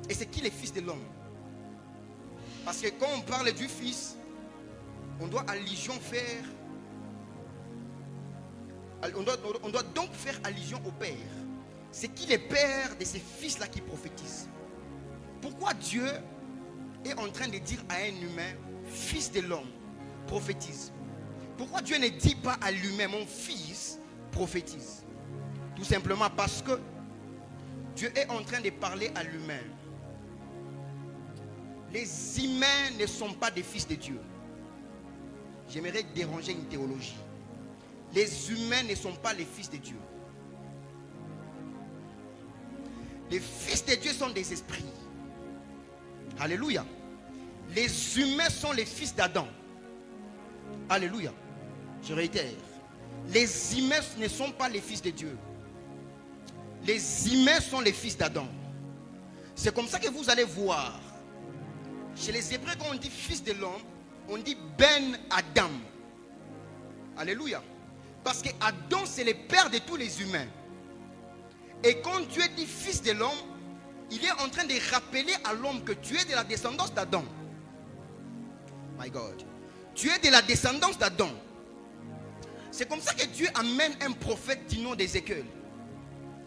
Et c'est qui les fils de l'homme? Parce que quand on parle du fils, on doit on doit donc faire allusion au Père. C'est qui le Père de ces fils-là qui prophétisent? Pourquoi Dieu est en train de dire à un humain: Fils de l'homme, prophétise? Pourquoi Dieu ne dit pas à l'humain: Mon fils, prophétise? Tout simplement parce que Dieu est en train de parler à l'humain. Les humains ne sont pas des fils de Dieu. J'aimerais déranger une théologie. Les humains ne sont pas les fils de Dieu. Les fils de Dieu sont des esprits. Alléluia. Les humains sont les fils d'Adam. Alléluia. Je réitère. Les humains ne sont pas les fils de Dieu. Les humains sont les fils d'Adam. C'est comme ça que vous allez voir. Chez les Hébreux, quand on dit fils de l'homme, on dit Ben Adam. Alléluia. Parce que Adam, c'est le père de tous les humains. Et quand Dieu dit fils de l'homme, il est en train de rappeler à l'homme que tu es de la descendance d'Adam. My God. Tu es de la descendance d'Adam. C'est comme ça que Dieu amène un prophète du nom d'Ézéchiel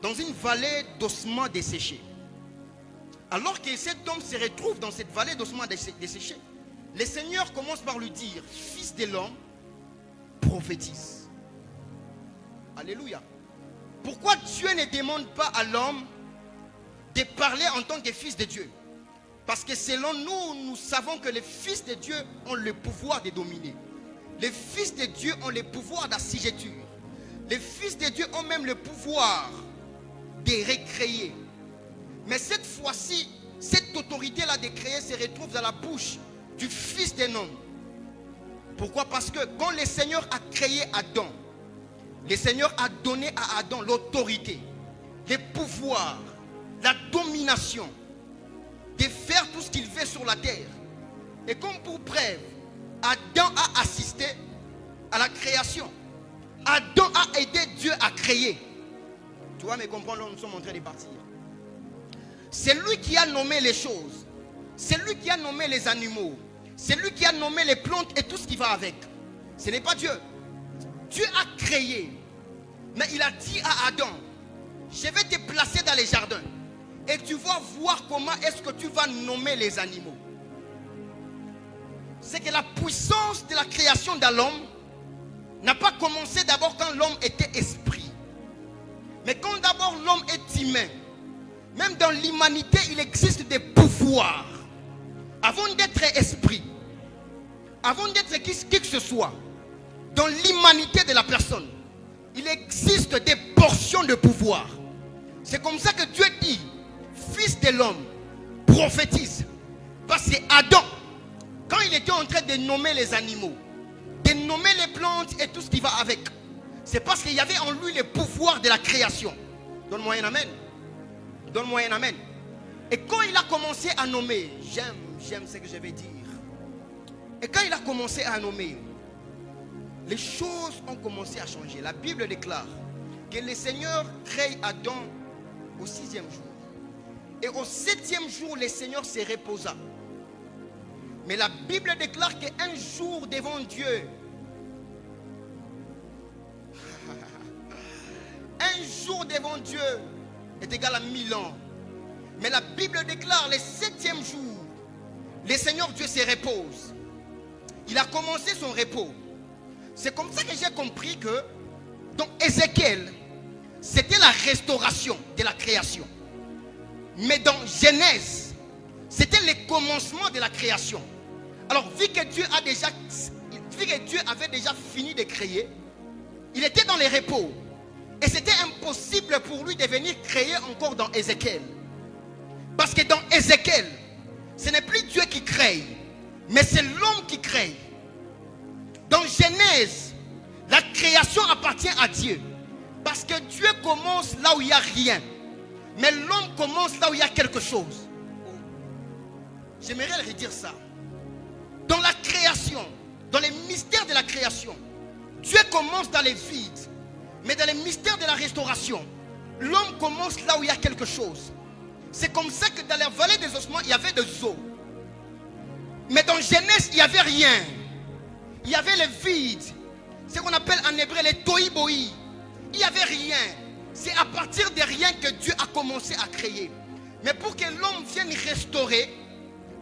dans une vallée d'ossements desséchés. Alors que cet homme se retrouve dans cette vallée d'ossements desséchés, le Seigneur commence par lui dire, fils de l'homme, prophétise. Alléluia. Pourquoi Dieu ne demande pas à l'homme de parler en tant que fils de Dieu? Parce que selon nous, nous savons que les fils de Dieu ont le pouvoir de dominer. Les fils de Dieu ont le pouvoir d'assujettir. Les fils de Dieu ont même le pouvoir de recréer. Mais cette fois-ci, cette autorité-là de créer se retrouve dans la bouche du fils d'un homme. Pourquoi? Parce que quand le Seigneur a créé Adam, le Seigneur a donné à Adam l'autorité, le pouvoir, la domination de faire tout ce qu'il veut sur la terre. Et comme pour preuve, Adam a assisté à la création. Adam a aidé Dieu à créer. Tu vas me comprendre, là nous sommes en train de partir. C'est lui qui a nommé les choses. C'est lui qui a nommé les animaux. C'est lui qui a nommé les plantes et tout ce qui va avec. Ce n'est pas Dieu. Dieu a créé. Mais il a dit à Adam, je vais te placer dans les jardins. Et tu vas voir comment est-ce que tu vas nommer les animaux. C'est que la puissance de la création de l'homme n'a pas commencé d'abord quand l'homme était esprit. Mais quand d'abord l'homme est humain, même dans l'humanité, il existe des pouvoirs. Avant d'être esprit, avant d'être qui que ce soit, dans l'humanité de la personne, il existe des portions de pouvoir. C'est comme ça que Dieu dit, fils de l'homme, prophétise. Parce que Adam, quand il était en train de nommer les animaux, de nommer les plantes et tout ce qui va avec, c'est parce qu'il y avait en lui le pouvoir de la création. Donne-moi un amen. Donne-moi un amen. Et quand il a commencé à nommer, j'aime ce que je vais dire. Et quand il a commencé à nommer, les choses ont commencé à changer. La Bible déclare que le Seigneur crée Adam au 6e jour. Et au 7e jour, le Seigneur se reposa. Mais la Bible déclare qu'un jour devant Dieu, un jour devant Dieu est égal à 1000 ans. Mais la Bible déclare le 7e jour, le Seigneur Dieu se repose. Il a commencé son repos. C'est comme ça que j'ai compris que dans Ézéchiel, c'était la restauration de la création. Mais dans Genèse, c'était le commencement de la création. Alors, vu que Dieu avait déjà fini de créer, il était dans les repos. Et c'était impossible pour lui de venir créer encore dans Ézéchiel. Parce que dans Ézéchiel, ce n'est plus Dieu qui crée, mais c'est l'homme qui crée. Dans Genèse, la création appartient à Dieu. Parce que Dieu commence là où il n'y a rien. Mais l'homme commence là où il y a quelque chose. J'aimerais redire ça. Dans la création, dans les mystères de la création, Dieu commence dans les vides. Mais dans les mystères de la restauration, l'homme commence là où il y a quelque chose. C'est comme ça que dans la vallée des ossements, il y avait des eaux. Mais dans Genèse, il n'y avait rien. Il y avait le vide. Ce qu'on appelle en hébreu les tohi-bohi. Il n'y avait rien. C'est à partir de rien que Dieu a commencé à créer. Mais pour que l'homme vienne restaurer,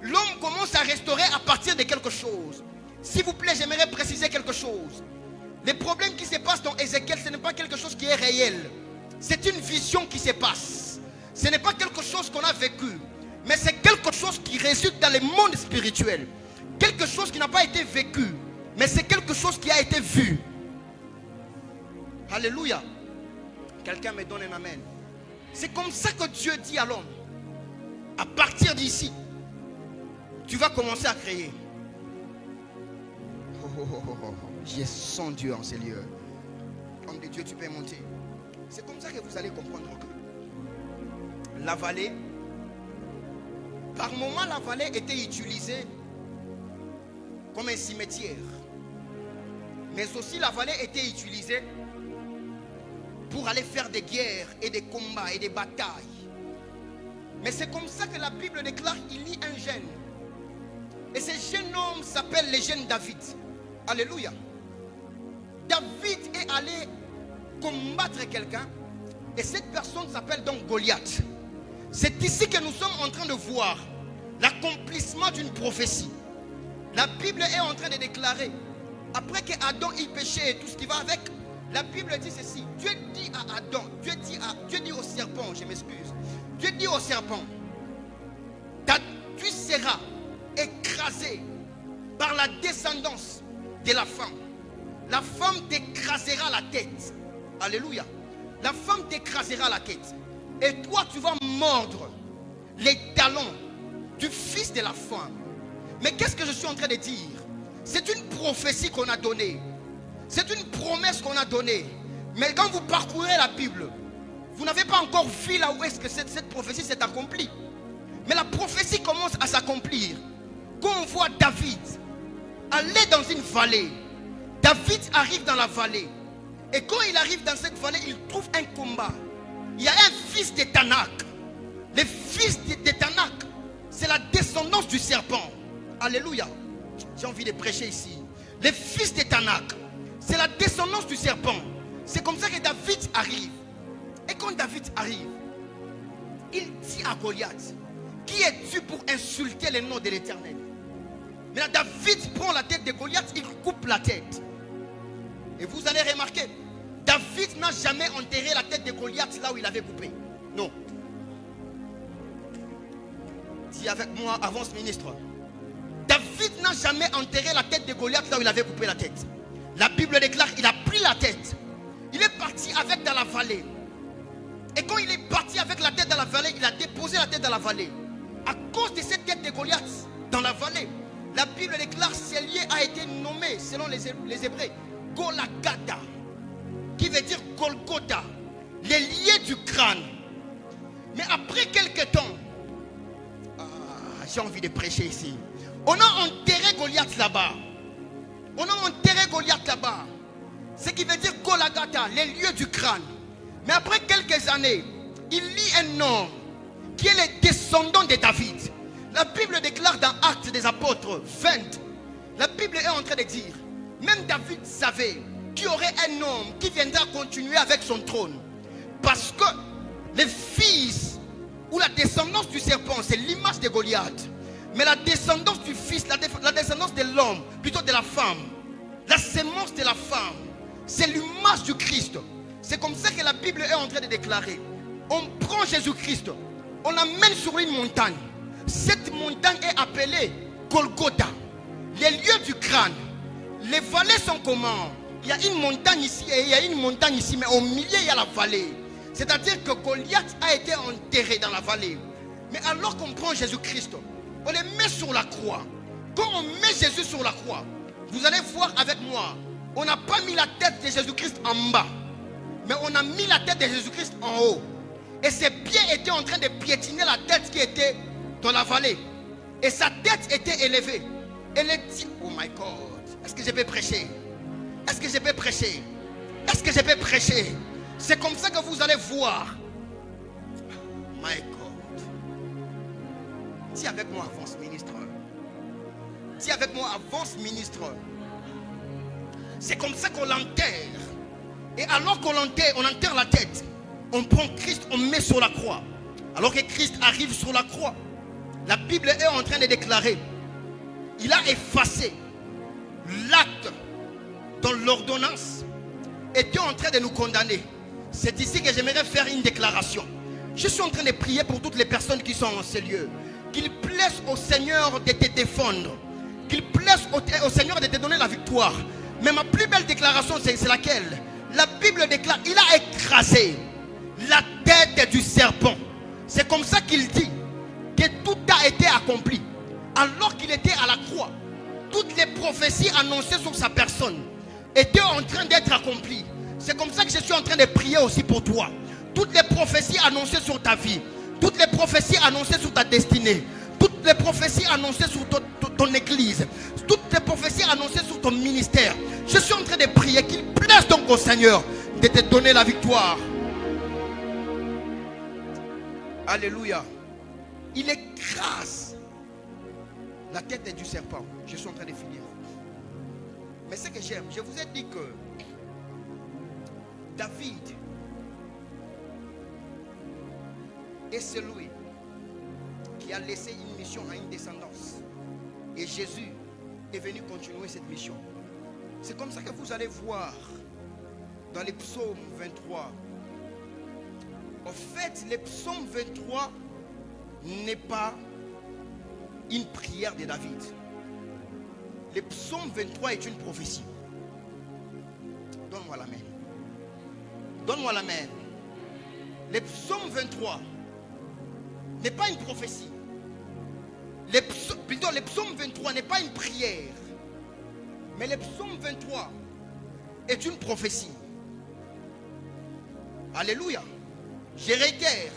l'homme commence à restaurer à partir de quelque chose. S'il vous plaît, j'aimerais préciser quelque chose. Les problèmes qui se passent dans Ézéchiel, ce n'est pas quelque chose qui est réel. C'est une vision qui se passe. Ce n'est pas quelque chose qu'on a vécu, mais c'est quelque chose qui résulte dans le monde spirituel. Quelque chose qui n'a pas été vécu, mais c'est quelque chose qui a été vu. Alléluia. Quelqu'un me donne un amen. C'est comme ça que Dieu dit à l'homme, à partir d'ici, tu vas commencer à créer. Je sens Dieu en ces lieux. Homme de Dieu, tu peux monter. C'est comme ça que vous allez comprendre que la vallée, par moment, la vallée était utilisée comme un cimetière. Mais aussi la vallée était utilisée pour aller faire des guerres et des combats et des batailles. Mais c'est comme ça que la Bible déclare qu'il y a un jeune. Et ce jeune homme s'appelle le jeune David. Alléluia. David est allé combattre quelqu'un. Et cette personne s'appelle donc Goliath. C'est ici que nous sommes en train de voir l'accomplissement d'une prophétie. La Bible est en train de déclarer, après que Adam y péchait et tout ce qui va avec, la Bible dit ceci. Dieu dit à Adam, Dieu dit au serpent, je m'excuse. Dieu dit au serpent, tu seras écrasé par la descendance de la femme. La femme t'écrasera la tête. Alléluia. La femme t'écrasera la tête. Et toi, tu vas mordre les talons du fils de la femme. Mais qu'est-ce que je suis en train de dire? C'est une prophétie qu'on a donnée. C'est une promesse qu'on a donnée. Mais quand vous parcourez la Bible, vous n'avez pas encore vu là où est-ce que cette prophétie s'est accomplie. Mais la prophétie commence à s'accomplir quand on voit David aller dans une vallée. David arrive dans la vallée. Et quand il arrive dans cette vallée, il trouve un combat. Il y a un fils de Tanak. Le fils de Tanak, c'est la descendance du serpent. Alléluia. J'ai envie de prêcher ici. Le fils de Tanak, c'est la descendance du serpent. C'est comme ça que David arrive. Et quand David arrive, il dit à Goliath, qui es-tu pour insulter le nom de l'Éternel? Mais là, David prend la tête de Goliath, il coupe la tête. Et vous allez remarquer, David n'a jamais enterré la tête de Goliath là où il avait coupé. Non. Dis avec moi, avance ministre. David n'a jamais enterré la tête de Goliath là où il avait coupé la tête. La Bible déclare qu'il a pris la tête. Il est parti avec dans la vallée. Et quand il est parti avec la tête dans la vallée, il a déposé la tête dans la vallée. À cause de cette tête de Goliath dans la vallée, la Bible déclare que ce lieu a été nommé, selon les Hébreux, Golgotha, qui veut dire Golgotha, les lieux du crâne. Mais après quelques temps, j'ai envie de prêcher ici. On a enterré Goliath là-bas. On a enterré Goliath là-bas. Ce qui veut dire Golgotha, les lieux du crâne. Mais après quelques années, il lit un homme qui est le descendant de David. La Bible déclare dans Actes des Apôtres 20, la Bible est en train de dire, même David savait qu'il y aurait un homme qui viendra continuer avec son trône. Parce que le fils ou la descendance du serpent, c'est l'image de Goliath. Mais la descendance du fils, la descendance de l'homme, plutôt de la femme, la sémence de la femme, c'est l'image du Christ. C'est comme ça que la Bible est en train de déclarer. On prend Jésus-Christ, on l'amène sur une montagne. Cette montagne est appelée Golgotha, les lieux du crâne. Les vallées sont comment? Il y a une montagne ici et il y a une montagne ici, mais au milieu il y a la vallée. C'est-à-dire que Goliath a été enterré dans la vallée. Mais alors qu'on prend Jésus-Christ, on les met sur la croix. Quand on met Jésus sur la croix, vous allez voir avec moi, on n'a pas mis la tête de Jésus-Christ en bas, mais on a mis la tête de Jésus-Christ en haut. Et ses pieds étaient en train de piétiner la tête qui était dans la vallée. Et sa tête était élevée. Elle dit, oh my God, est-ce que je peux prêcher? Est-ce que je peux prêcher? Est-ce que je peux prêcher? C'est comme ça que vous allez voir. My God. Dis avec moi, avance ministre. Dis avec moi, avance ministre. C'est comme ça qu'on l'enterre. Et alors qu'on l'enterre, on enterre la tête. On prend Christ, on met sur la croix. Alors que Christ arrive sur la croix, la Bible est en train de déclarer, il a effacé l'acte dont l'ordonnance était en train de nous condamner. C'est ici que j'aimerais faire une déclaration. Je suis en train de prier pour toutes les personnes qui sont en ces lieux. Qu'il plaise au Seigneur de te défendre. Qu'il plaise au Seigneur de te donner la victoire. Mais ma plus belle déclaration, c'est laquelle? La Bible déclare, il a écrasé la tête du serpent. C'est comme ça qu'il dit que tout a été accompli. Alors qu'il était à la croix, toutes les prophéties annoncées sur sa personne étaient en train d'être accomplies. C'est comme ça que je suis en train de prier aussi pour toi. Toutes les prophéties annoncées sur ta vie, toutes les prophéties annoncées sur ta destinée, toutes les prophéties annoncées sur ton église, toutes les prophéties annoncées sur ton ministère. Je suis en train de prier qu'il plaise donc au Seigneur de te donner la victoire. Alléluia. Il écrase la tête du serpent. Je suis en train de finir. Mais ce que j'aime, je vous ai dit que David est celui qui a laissé une mission à une descendance. Et Jésus est venu continuer cette mission. C'est comme ça que vous allez voir dans les psaumes 23. En fait, les psaumes 23 n'est pas une prière de David. Le psaume 23 est une prophétie. Donne-moi la main. Donne-moi la main. Le psaume 23 n'est pas une prophétie. Plutôt, le psaume 23 n'est pas une prière. Mais le psaume 23 est une prophétie. Alléluia. Je réitère.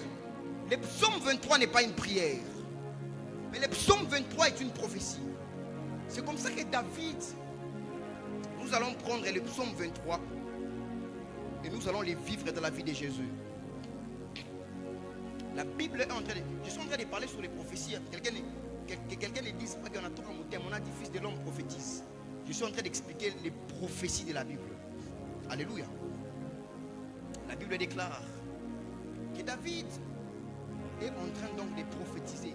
Le psaume 23 n'est pas une prière. Mais le psaume 23 est une prophétie. C'est comme ça que David, nous allons prendre le psaume 23 et nous allons les vivre dans la vie de Jésus. La Bible est en train de... Je suis en train de parler sur les prophéties. Quelqu'un ne dise pas qu'on a tout remonté. On a dit fils de l'homme prophétise. Je suis en train d'expliquer les prophéties de la Bible. Alléluia. La Bible déclare que David est en train donc de prophétiser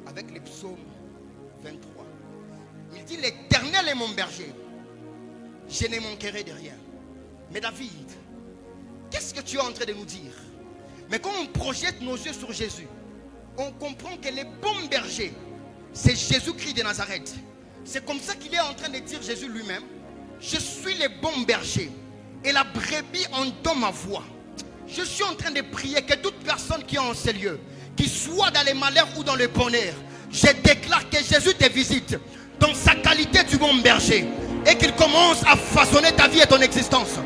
avec les psaumes 23. Il dit: l'Éternel est mon berger, je ne manquerai de rien. Mais David, qu'est-ce que tu es en train de nous dire? Mais quand on projette nos yeux sur Jésus, on comprend que le bon berger, c'est Jésus-Christ de Nazareth. C'est comme ça qu'il est en train de dire Jésus lui-même: je suis le bon berger et la brebis entend ma voix. Je suis en train de prier que toute personne qui est en ces lieux, qui soit dans les malheurs ou dans le bonheur, je déclare que Jésus te visite dans sa qualité du bon berger et qu'il commence à façonner ta vie et ton existence.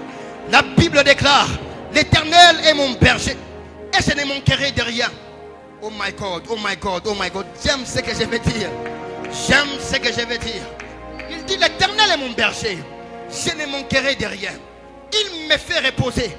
La Bible déclare: l'Éternel est mon berger et je ne manquerai de rien. Oh my God, oh my God, oh my God. J'aime ce que je vais dire. J'aime ce que je vais dire. Il dit: l'Éternel est mon berger, je ne manquerai de rien. Il me fait reposer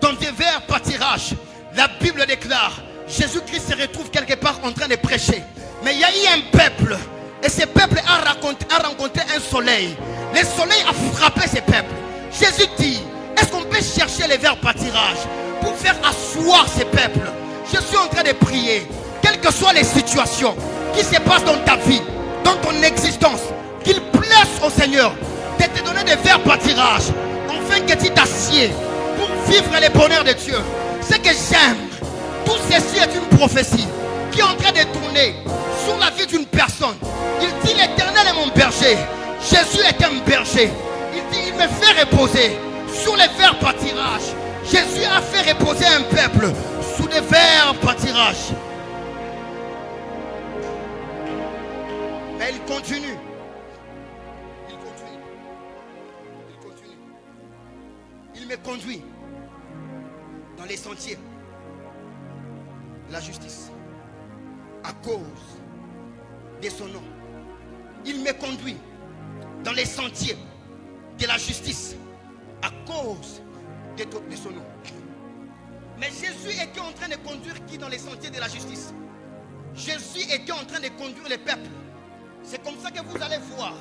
dans des verts pâtirages. La Bible déclare: Jésus-Christ se retrouve quelque part en train de prêcher. Mais il y a eu un peuple. Et ce peuple a rencontré un soleil. Le soleil a frappé ce peuple. Jésus dit: est-ce qu'on peut chercher les verts pâtirages pour faire asseoir ce peuple? Je suis en train de prier. Quelles que soient les situations qui se passent dans ta vie, dans ton existence, qu'il plaise au Seigneur de te donner des verts pâtirages, afin que tu t'assieds pour vivre le bonheur de Dieu. Ce que j'aime, tout ceci est une prophétie qui est en train de tourner sur la vie d'une personne. Il dit: l'Éternel est mon berger. Jésus est un berger. Il dit: il me fait reposer sur les verts pâtirages. Jésus a fait reposer un peuple sous des verts pâtirages. Mais il continue. Il continue. Il continue. Il me conduit dans les sentiers de la justice à cause de son nom. Il me conduit dans les sentiers de la justice à cause de son nom. Mais Jésus était en train de conduire qui dans les sentiers de la justice? Jésus était en train de conduire les peuples. C'est comme ça que vous allez voir.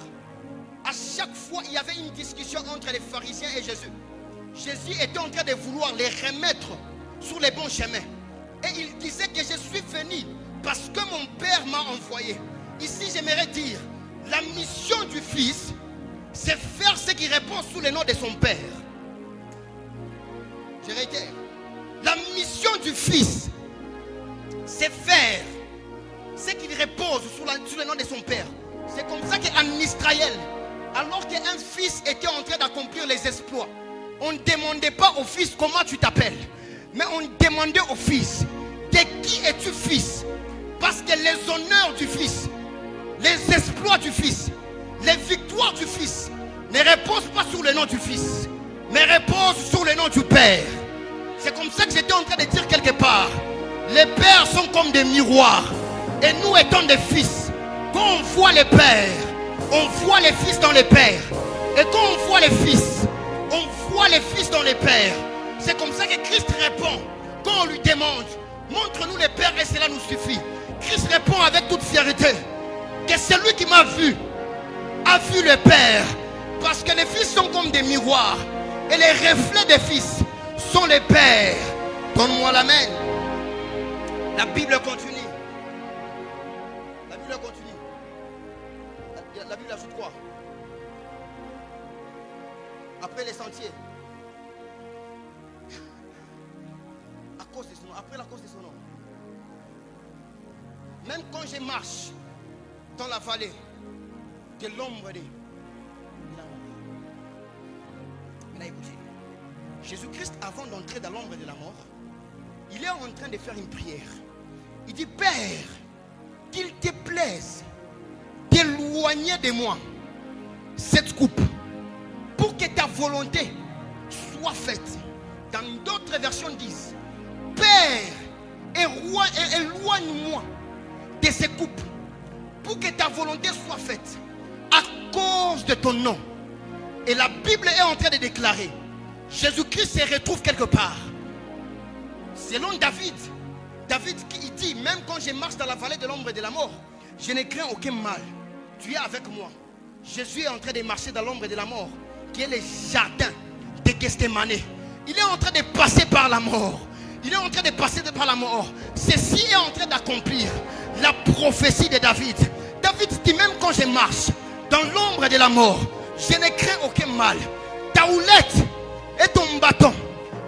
À chaque fois, il y avait une discussion entre les pharisiens et Jésus. Jésus était en train de vouloir les remettre sur les bons chemins. Et il disait que je suis venu parce que mon Père m'a envoyé. Ici, j'aimerais dire, la mission du Fils, c'est faire ce qui répond sous le nom de son Père. Je réitère. La mission du Fils, c'est faire ce qu'il repose sous le nom de son Père. C'est comme ça qu'en Israël, alors qu'un fils était en train d'accomplir les exploits, on ne demandait pas au fils comment tu t'appelles, mais on demandait au fils, de qui es-tu fils? Parce que les honneurs du fils, les exploits du fils, les victoires du fils ne reposent pas sur le nom du fils, mais reposent sur le nom du Père. C'est comme ça que j'étais en train de dire quelque part. Les pères sont comme des miroirs, et nous étant des fils. Quand on voit les pères, on voit les fils dans les pères. Et quand on voit les fils, on voit les fils dans les pères. C'est comme ça que Christ répond. Quand on lui demande, montre-nous les pères et cela nous suffit. Christ répond avec toute fierté que celui qui m'a vu a vu le Père. Parce que les fils sont comme des miroirs, et les reflets des fils sont les pères. Donne-moi l'amen. La Bible continue. La Bible continue. La Bible ajoute quoi? Après les sentiers. À cause de son nom. Après la cause de son nom. Même quand je marche dans la vallée de l'ombre de la mort. Maintenant écoutez. Jésus-Christ, avant d'entrer dans l'ombre de la mort, il est en train de faire une prière. Il dit, Père, qu'il te plaise d'éloigner de moi cette coupe, pour que ta volonté soit faite. Dans d'autres versions disent, Père, éloigne-moi de ces coupes, pour que ta volonté soit faite à cause de ton nom. Et la Bible est en train de déclarer, Jésus-Christ se retrouve quelque part. Selon David, qui dit, même quand je marche dans la vallée de l'ombre de la mort, je ne crains aucun mal. Tu es avec moi. Jésus est en train de marcher dans l'ombre de la mort, qui est le jardin de Gethsémane. Il est en train de passer par la mort. Il est en train de passer par la mort. Ceci est en train d'accomplir la prophétie de David. David dit, même quand je marche dans l'ombre de la mort, je ne crains aucun mal. Ta houlette et ton bâton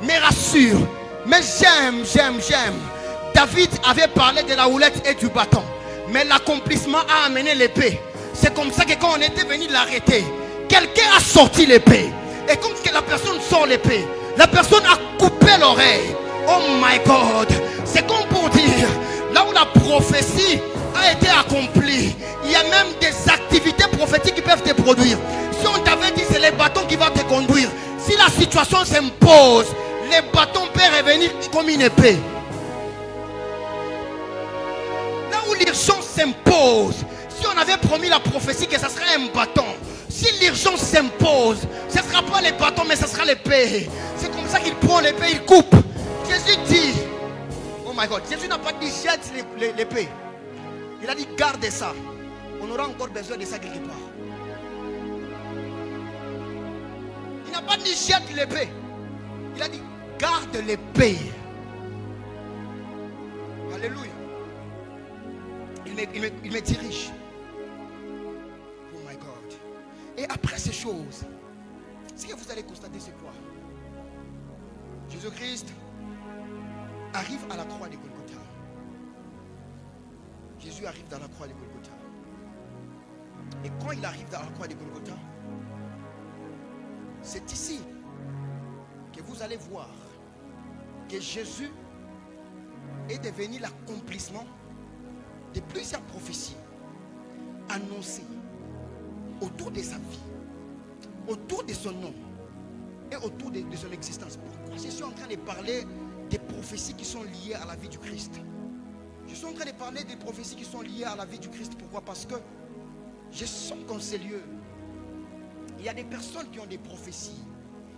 me rassure. Mais j'aime. David avait parlé de la houlette et du bâton, mais l'accomplissement a amené l'épée. C'est comme ça que quand on était venu l'arrêter, quelqu'un a sorti l'épée. Et comme que la personne sort l'épée, la personne a coupé l'oreille. Oh my God. C'est comme pour dire, là où la prophétie a été accomplie, il y a même des activités prophétiques qui peuvent te produire. Si on t'avait dit c'est les bâtons qui vont te conduire, si la situation s'impose, les bâtons peuvent revenir comme une épée. Là où l'urgence s'impose, si on avait promis la prophétie que ce serait un bâton, si l'urgence s'impose, ce ne sera pas les bâtons mais ce sera l'épée. C'est comme ça qu'il prend l'épée, il coupe. Jésus dit, oh my God, Jésus n'a pas dit jette l'épée. Il a dit garde ça. On aura encore besoin de ça quelque part. Il n'a pas dit jette l'épée. Il a dit garde l'épée. Alléluia. Il me dirige. Oh my God. Et après ces choses, ce que vous allez constater, c'est quoi? Jésus-Christ arrive à la croix de Golgotha. Jésus arrive dans la croix de Golgotha. Et quand il arrive dans la croix de Golgotha, c'est ici que vous allez voir que Jésus est devenu l'accomplissement de plusieurs prophéties annoncées autour de sa vie, autour de son nom et autour de son existence. Pourquoi je suis en train de parler des prophéties qui sont liées à la vie du Christ? Je suis en train de parler des prophéties qui sont liées à la vie du Christ. Pourquoi? Parce que je sens qu'en ces lieux, il y a des personnes qui ont des prophéties.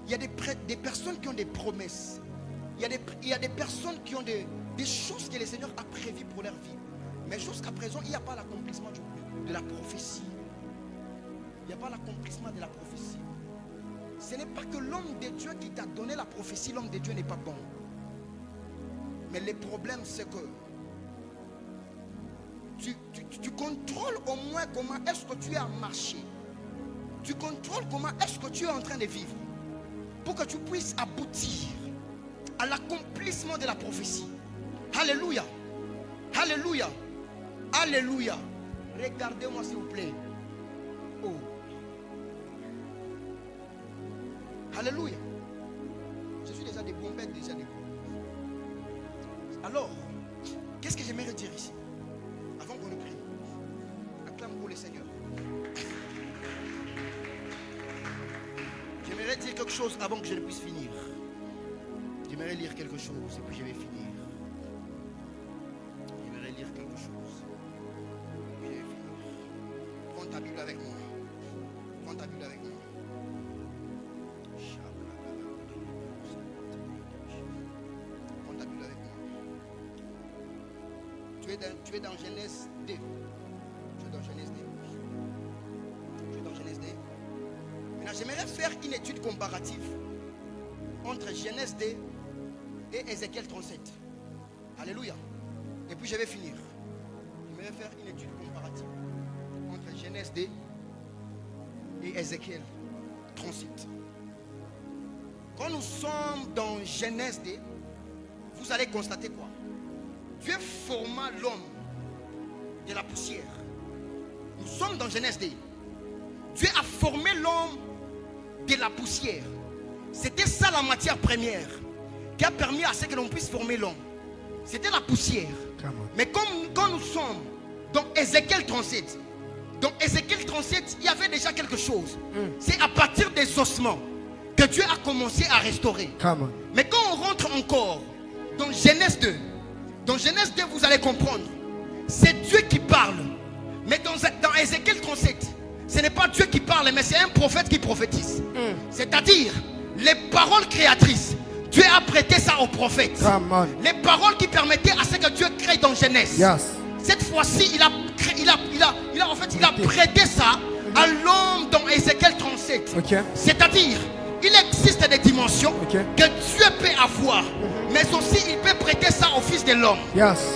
Il y a des personnes qui ont des promesses. Il y a des personnes qui ont des choses que le Seigneur a prévues pour leur vie. Mais jusqu'à présent, il n'y a pas l'accomplissement de la prophétie. Il n'y a pas l'accomplissement de la prophétie. Ce n'est pas que l'homme de Dieu qui t'a donné la prophétie, l'homme de Dieu n'est pas bon. Mais le problème, c'est que tu contrôles au moins comment est-ce que tu as marché. Tu contrôles comment est-ce que tu es en train de vivre. Pour que tu puisses aboutir à l'accomplissement de la prophétie. Alléluia. Alléluia. Alléluia. Regardez-moi s'il vous plaît. Oh. Alléluia. Je suis déjà des bombettes, déjà des bombettes. Alors, qu'est-ce que j'aimerais dire ici? Avant qu'on ne prie. Acclame pour le Seigneur. J'aimerais dire quelque chose avant que je ne puisse finir. J'aimerais lire quelque chose et puis je vais finir. J'aimerais lire quelque chose. Et puis je vais finir. Prends ta Bible avec moi. Prends ta Bible avec moi. Prends ta Bible avec moi. Tu es dans Genèse 2. Tu es dans Genèse 2. Tu es dans Genèse 2. Maintenant, j'aimerais faire une étude comparative entre Genèse 2 et Ézéchiel 37. Alléluia. Et puis je vais finir. J'aimerais faire une étude comparative entre Genèse 2 et Ézéchiel 37. Quand nous sommes dans Genèse 2, vous allez constater quoi? Dieu forma l'homme de la poussière. Nous sommes dans Genèse 2. Dieu a formé l'homme de la poussière. C'était ça la matière première qui a permis à ce que l'on puisse former l'homme. C'était la poussière. Mais quand nous sommes dans Ézéchiel 37, dans Ézéchiel 37, il y avait déjà quelque chose. C'est à partir des ossements que Dieu a commencé à restaurer. Mais quand on rentre encore dans Genèse 2, dans Genèse 2, vous allez comprendre. C'est Dieu qui parle. Mais dans Ézéchiel 37, ce n'est pas Dieu qui parle, mais c'est un prophète qui prophétise. C'est-à-dire, les paroles créatrices, Dieu a prêté ça aux prophètes. Les paroles qui permettaient à ce que Dieu crée dans Genèse. Cette fois-ci, il a prêté ça à l'homme dans Ézéchiel 37. C'est-à-dire, il existe des dimensions que Dieu peut avoir. Mais aussi il peut prêter ça au Fils de l'homme.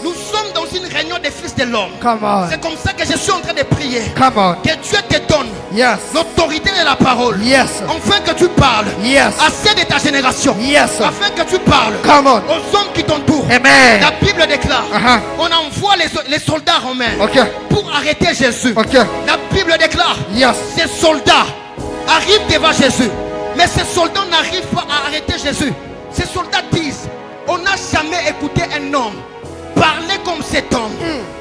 Nous sommes dans une réunion des Fils de l'homme. C'est comme ça que je suis en train de prier. Que Dieu te donne l'autorité de la parole. Afin que tu parles à ceux de ta génération. Afin que tu parles aux hommes qui t'entourent. La Bible déclare on envoie les soldats romains pour arrêter Jésus. La Bible déclare ces soldats arrivent devant Jésus. Mais ces soldats n'arrivent pas à arrêter Jésus. Ces soldats disent on n'a jamais écouté un homme parler comme cet homme.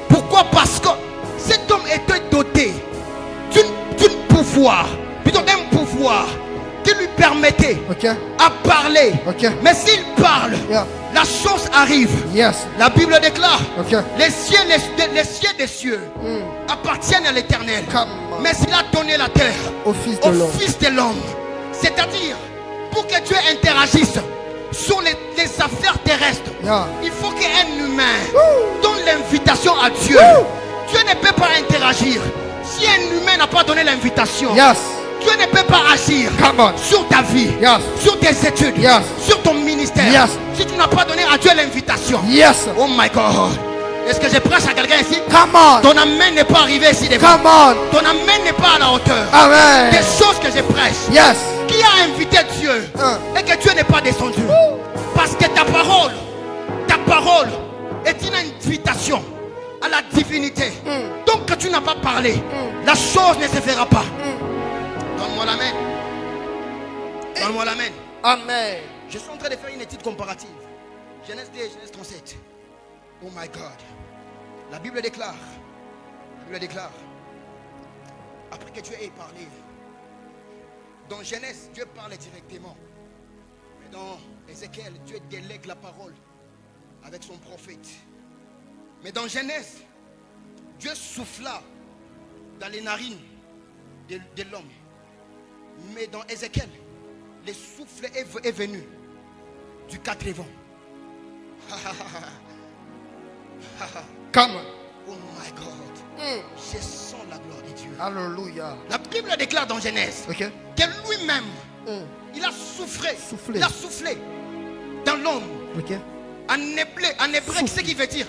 Pourquoi? Parce que cet homme était doté d'un pouvoir qui lui permettait à parler. Mais s'il parle, la chose arrive. La Bible déclare les cieux des cieux appartiennent à l'Éternel. Mais il a donné la terre au Fils de l'homme. C'est-à-dire, pour que Dieu interagisse sur les affaires terrestres, il faut qu'un humain donne l'invitation à Dieu. Dieu ne peut pas interagir si un humain n'a pas donné l'invitation. Dieu ne peut pas agir sur ta vie, sur tes études, sur ton ministère, si tu n'as pas donné à Dieu l'invitation. Oh my God. Est-ce que je prêche à quelqu'un ici? Ton amen n'est pas arrivé ici devant. Ton amen n'est pas à la hauteur des choses que je prêche. Qui a invité Dieu et que Dieu n'est pas descendu? Parce que ta parole est une invitation à la divinité. Donc que tu n'as pas parlé, la chose ne se fera pas. Donne-moi l'amen. Donne-moi l'amen. Amen. Je suis en train de faire une étude comparative. Genèse 2 et Genèse 37. Oh my God. La Bible déclare. Après que Dieu ait parlé. Dans Genèse, Dieu parle directement. Mais dans Ézéchiel, Dieu délègue la parole avec son prophète. Mais dans Genèse, Dieu souffla dans les narines de l'homme. Mais dans Ézéchiel, le souffle est venu du 4 vents. Come. Oh my God. Je sens la gloire de Dieu. Alléluia. La Bible déclare dans Genèse que lui-même, il a soufflé. Il a soufflé dans l'homme. En hébreu, ce qui veut dire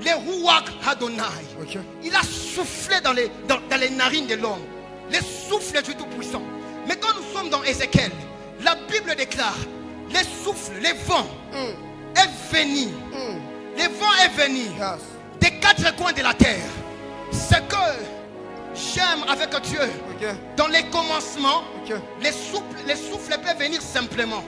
le Ruach Adonai. Il a soufflé dans les narines de l'homme. Le souffle du Tout-Puissant. Mais quand nous sommes dans Ézéchiel, la Bible déclare les souffles, les vents est venu. Les vents est venu Yes. des quatre coins de la terre. Ce que j'aime avec Dieu, Ok. dans les commencements, Ok. les souffles peuvent venir simplement.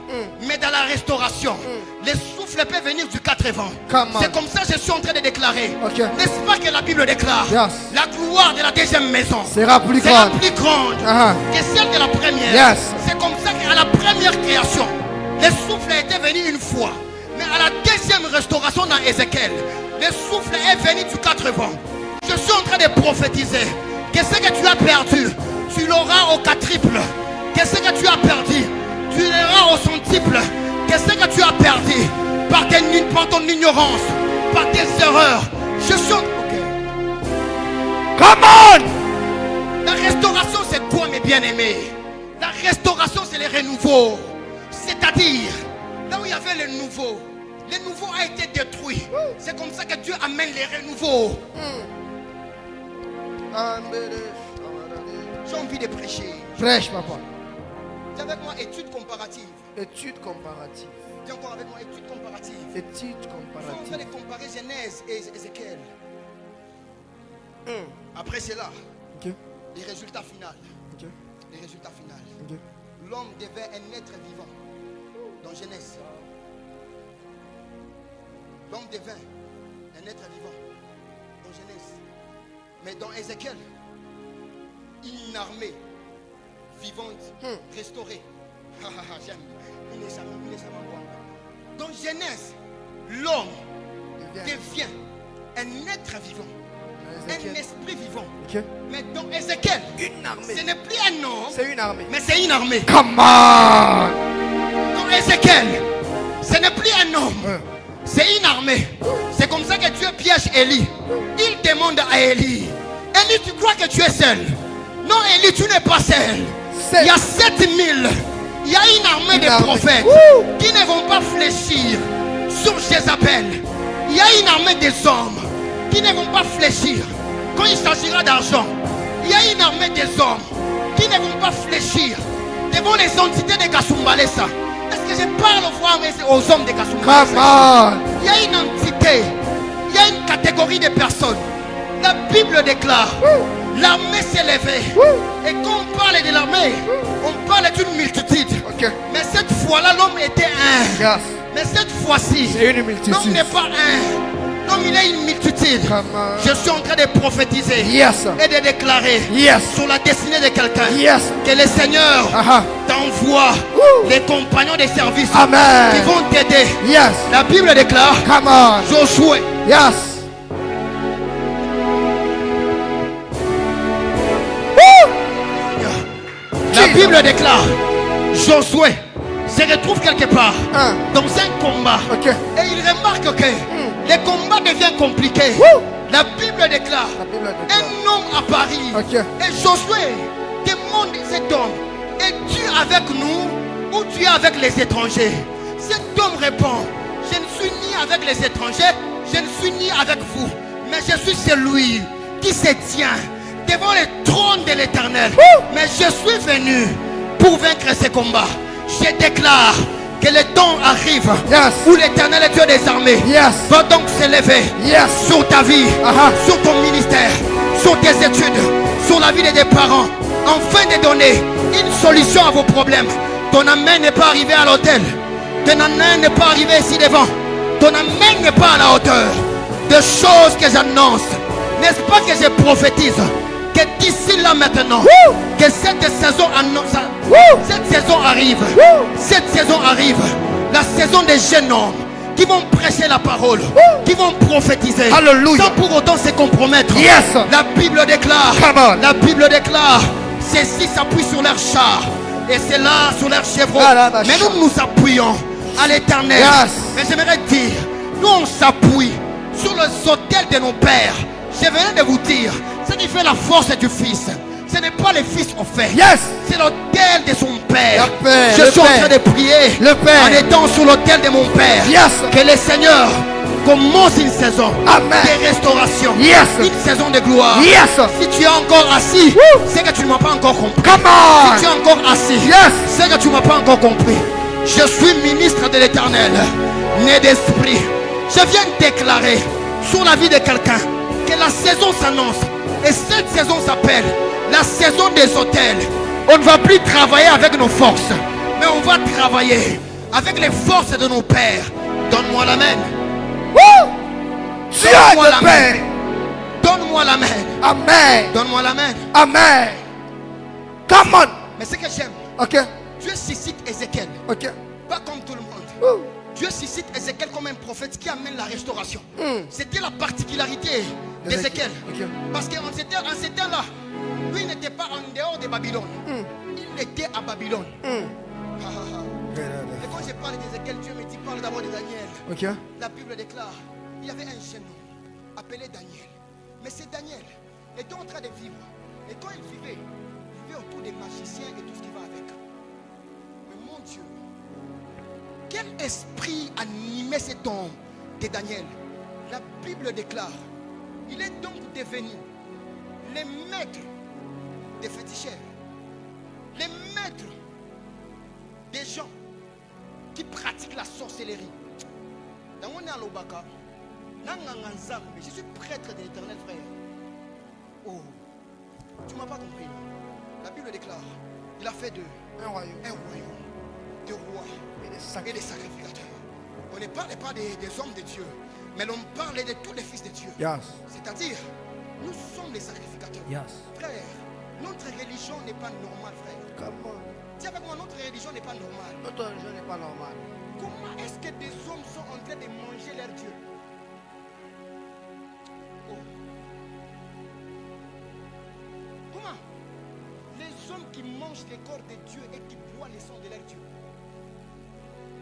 Mais dans la restauration, les souffles peuvent venir du quatre vents. Come on. C'est comme ça que je suis en train de déclarer. Ok. N'est-ce pas que la Bible déclare Yes. la gloire de la deuxième maison Sera plus c'est la grande. plus grande Ah. que celle de la première. Yes. C'est comme ça qu'à la première création, les souffles étaient venus une fois. Mais à la deuxième restauration dans Ézéchiel, les souffles est venu du quatre vents. Je suis en train de prophétiser que ce que tu as perdu, tu l'auras au quadruple. Que ce que tu as perdu, tu l'auras au centuple. Que ce que tu as perdu par ton ignorance, par tes erreurs. Je suis Come on. La restauration, c'est quoi, mes bien-aimés? La restauration, c'est le renouveau. C'est-à-dire, là où il y avait le nouveau a été détruit. C'est comme ça que Dieu amène les renouveaux. J'ai envie de prêcher. Prêche, papa. Dis avec moi, étude comparative. Étude comparative. Dis encore avec moi, étude comparative. Étude Nous sommes en train comparative. de comparer Genèse et Ézéchiel. Après cela, Ok. les résultats finaux. Ok. Les résultats finaux. Ok. L'homme devait un être vivant. Dans Genèse. L'homme devint un être vivant. Dans Genèse. Mais dans Ézéchiel, une armée vivante, restaurée. J'aime. Dans Genèse, l'homme devient un être vivant. Un esprit vivant. Ok. Mais dans Ézéchiel, Une armée. ce n'est plus un homme, C'est une armée. mais c'est une armée. Come on. Dans Ézéchiel, ce n'est plus un homme, c'est une armée. C'est comme ça que Dieu piège Élie. Il demande à Élie, Élie, tu crois que tu es seul? Non, Élie, tu n'es pas seul. Il y a 7000. Il y a une armée de prophètes qui ne vont pas fléchir sur Jézabel. Il y a une armée des hommes qui ne vont pas fléchir quand il s'agira d'argent. Il y a une armée des hommes qui ne vont pas fléchir devant les entités de Kasumbalesa. Est-ce que je parle aux hommes de Kasumbalesa? Come on. Il y a une entité, il y a une catégorie de personnes. La Bible déclare, l'armée s'est levée. Et quand on parle de l'armée, on parle d'une multitude. Ok. Mais cette fois-là, l'homme était un. Yes. Mais cette fois-ci, C'est une multitude. l'homme n'est pas un. L'homme, il est une multitude. Come on. Je suis en train de prophétiser Yes. et de déclarer Yes. sur la destinée de quelqu'un Yes. que le Seigneur Aha. t'envoie les compagnons des services Amen. qui vont t'aider. Yes. La Bible déclare, Come on. Josué, Yes. la Bible déclare, Josué se retrouve quelque part dans un combat. Ok. Et il remarque que le combat devient compliqué. La Bible déclare, La Bible déclare. un homme apparaît. Ok. Et Josué demande cet homme, es-tu avec nous ou tu es avec les étrangers? Cet homme répond, je ne suis ni avec les étrangers, je ne suis ni avec vous, mais je suis celui qui se tient devant le trône de l'Éternel. Mais je suis venu pour vaincre ce combat. Je déclare que le temps arrive Yes. où l'Éternel est Dieu des armées Yes. va donc s'élever Yes. sur ta vie, Aha. sur ton ministère, sur tes études, sur la vie de tes parents, afin de donner une solution à vos problèmes. Ton amen n'est pas arrivé à l'hôtel. Ton amen n'est pas arrivé ici devant. Ton amen n'est pas à la hauteur de choses que j'annonce. N'est-ce pas que je prophétise que d'ici là maintenant, que cette saison annonce, cette saison arrive. Cette saison arrive. La saison des jeunes hommes qui vont prêcher la parole, qui vont prophétiser, Alléluia. sans pour autant se compromettre. Yes. La Bible déclare, Come on. la Bible déclare, ceux-ci s'appuient sur leur char et c'est là sur leur chevreau. Mais nous nous appuyons à l'Éternel. Yes. Mais j'aimerais dire, nous on s'appuie sur les autels de nos pères. Je viens de vous dire, ce qui fait la force du Fils, ce n'est pas le Fils offert. Yes. C'est l'autel de son Père. Le Père, Je le suis en Père. train de prier Le Père. en étant sur l'autel de mon Père. Yes. Que le Seigneur commence une saison Amen. de restauration. Yes. Une saison de gloire. Yes. Si tu es encore assis, c'est que tu ne m'as pas encore compris. Come Si on. tu es encore assis, Yes. c'est que tu ne m'as pas encore compris. Je suis ministre de l'Éternel, né d'esprit. Je viens déclarer sur la vie de quelqu'un que la saison s'annonce. Et cette saison s'appelle la saison des hôtels. On ne va plus travailler avec nos forces, mais on va travailler avec les forces de nos pères. Donne-moi la main. Dieu est le Père. Donne-moi la main. Amen. Donne-moi la main. Amen. Come on. Mais ce que j'aime, Ok. Dieu suscite Ézéchiel, Ok. pas comme tout le monde. Woo. Dieu suscite Ézéchiel comme un prophète qui amène la restauration. C'était la particularité d'Ézéchiel. Ok. Parce qu'en ces temps-là, lui n'était pas en dehors de Babylone. Il était à Babylone. Et quand je parle d'Ézéchiel, Dieu me dit parle d'abord de Daniel. Ok. La Bible déclare il y avait un jeune homme appelé Daniel. Mais c'est Daniel était en train de vivre. Et quand il vivait autour des magiciens et tout ce qui va avec. Mais mon Dieu, quel esprit animait cet homme de Daniel? La Bible déclare il est donc devenu les maîtres des féticheurs, les maîtres des gens qui pratiquent la sorcellerie. Dans mon alobaka, je suis prêtre de l'Éternel, frère. Oh, tu ne m'as pas compris. La Bible déclare il a fait un royaume de rois et des sacrificateurs. On ne parle pas des hommes de Dieu, mais l'on parle de tous les fils de Dieu. Yes. C'est-à-dire, nous sommes les sacrificateurs. Yes. Frère, notre religion n'est pas normale, frère. Come on. Dis avec moi, notre religion n'est pas normale. Notre religion n'est pas normale. Comment est-ce que des hommes sont en train de manger leur Dieu? Oh. Comment? Les hommes qui mangent les corps de Dieu et qui boivent les sangs de leur Dieu.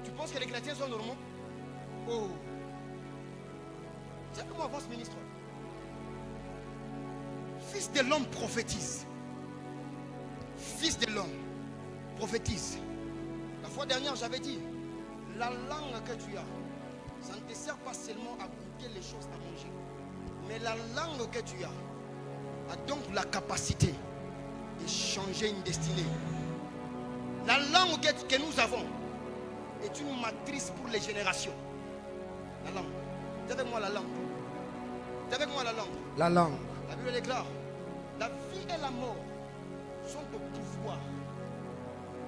Tu penses que les chrétiens sont normaux? Oh. Tiens, comment avance, ministre? Fils de l'homme prophétise. Fils de l'homme prophétise. La fois dernière, j'avais dit, la langue que tu as, ça ne te sert pas seulement à goûter les choses à manger. Mais la langue que tu as a donc la capacité de changer une destinée. La langue que nous avons est une matrice pour les générations. La langue. C'est avec moi la langue. C'est avec moi la langue. La langue. La Bible déclare, la vie et la mort sont au pouvoir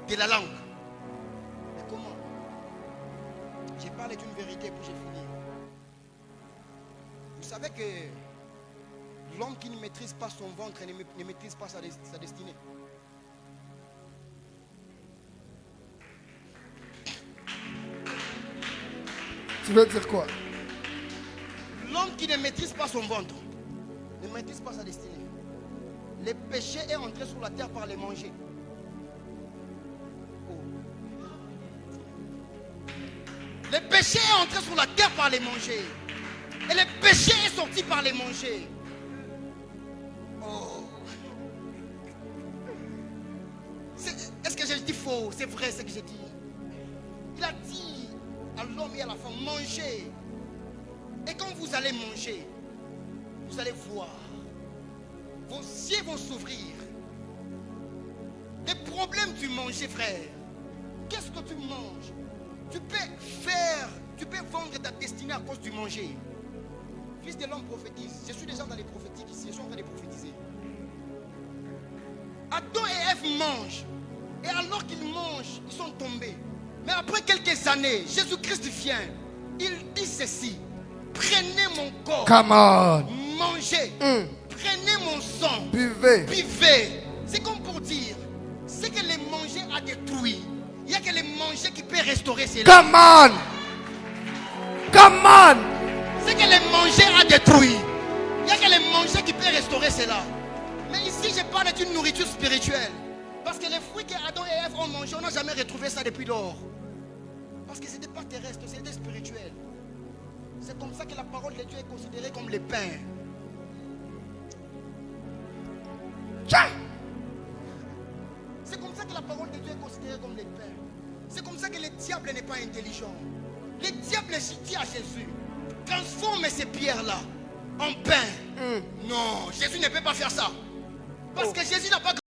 de la langue. Mais comment? J'ai parlé d'une vérité puis j'ai fini. Vous savez que l'homme qui ne maîtrise pas son ventre ne maîtrise pas sa destinée. Tu veux dire quoi? L'homme qui ne maîtrise pas son ventre ne maîtrise pas sa destinée. Le péché est entré sur la terre par les manger. Oh. Le péché est entré sur la terre par les manger. Et le péché est sorti par les manger. Oh. Est-ce que j'ai dit faux? C'est vrai ce que j'ai dit. Il a dit à l'homme et à la femme, mangez. Et quand vous allez manger, vous allez voir. Vos yeux vont s'ouvrir. Les problèmes du manger, frère. Qu'est-ce que tu manges? Tu peux vendre ta destinée à cause du manger. Fils de l'homme prophétise. Je suis déjà dans les prophétiques ici. Je suis en train de prophétiser. Adam et Ève mangent. Et alors qu'ils mangent, ils sont tombés. Mais après quelques années, Jésus-Christ vient. Il dit ceci. Prenez mon corps. Come on. Mangez. Prenez mon sang. Buvez. Buvez. C'est comme pour dire, ce que les manger a détruit, il n'y a que les manger qui peut restaurer cela. Come on. Come on. Ce que les manger a détruit, il n'y a que les manger qui peut restaurer cela. Mais ici, je parle d'une nourriture spirituelle. Parce que les fruits que Adam et Ève ont mangé, on n'a jamais retrouvé ça depuis lors. Parce que ce n'était pas terrestre, c'était spirituel. C'est comme ça que la parole de Dieu est considérée comme le pain. C'est comme ça que la parole de Dieu est considérée comme le pain. C'est comme ça que le diable n'est pas intelligent. Le diable dit à Jésus, transforme ces pierres-là en pain. Non, Jésus ne peut pas faire ça. Parce que Jésus n'a pas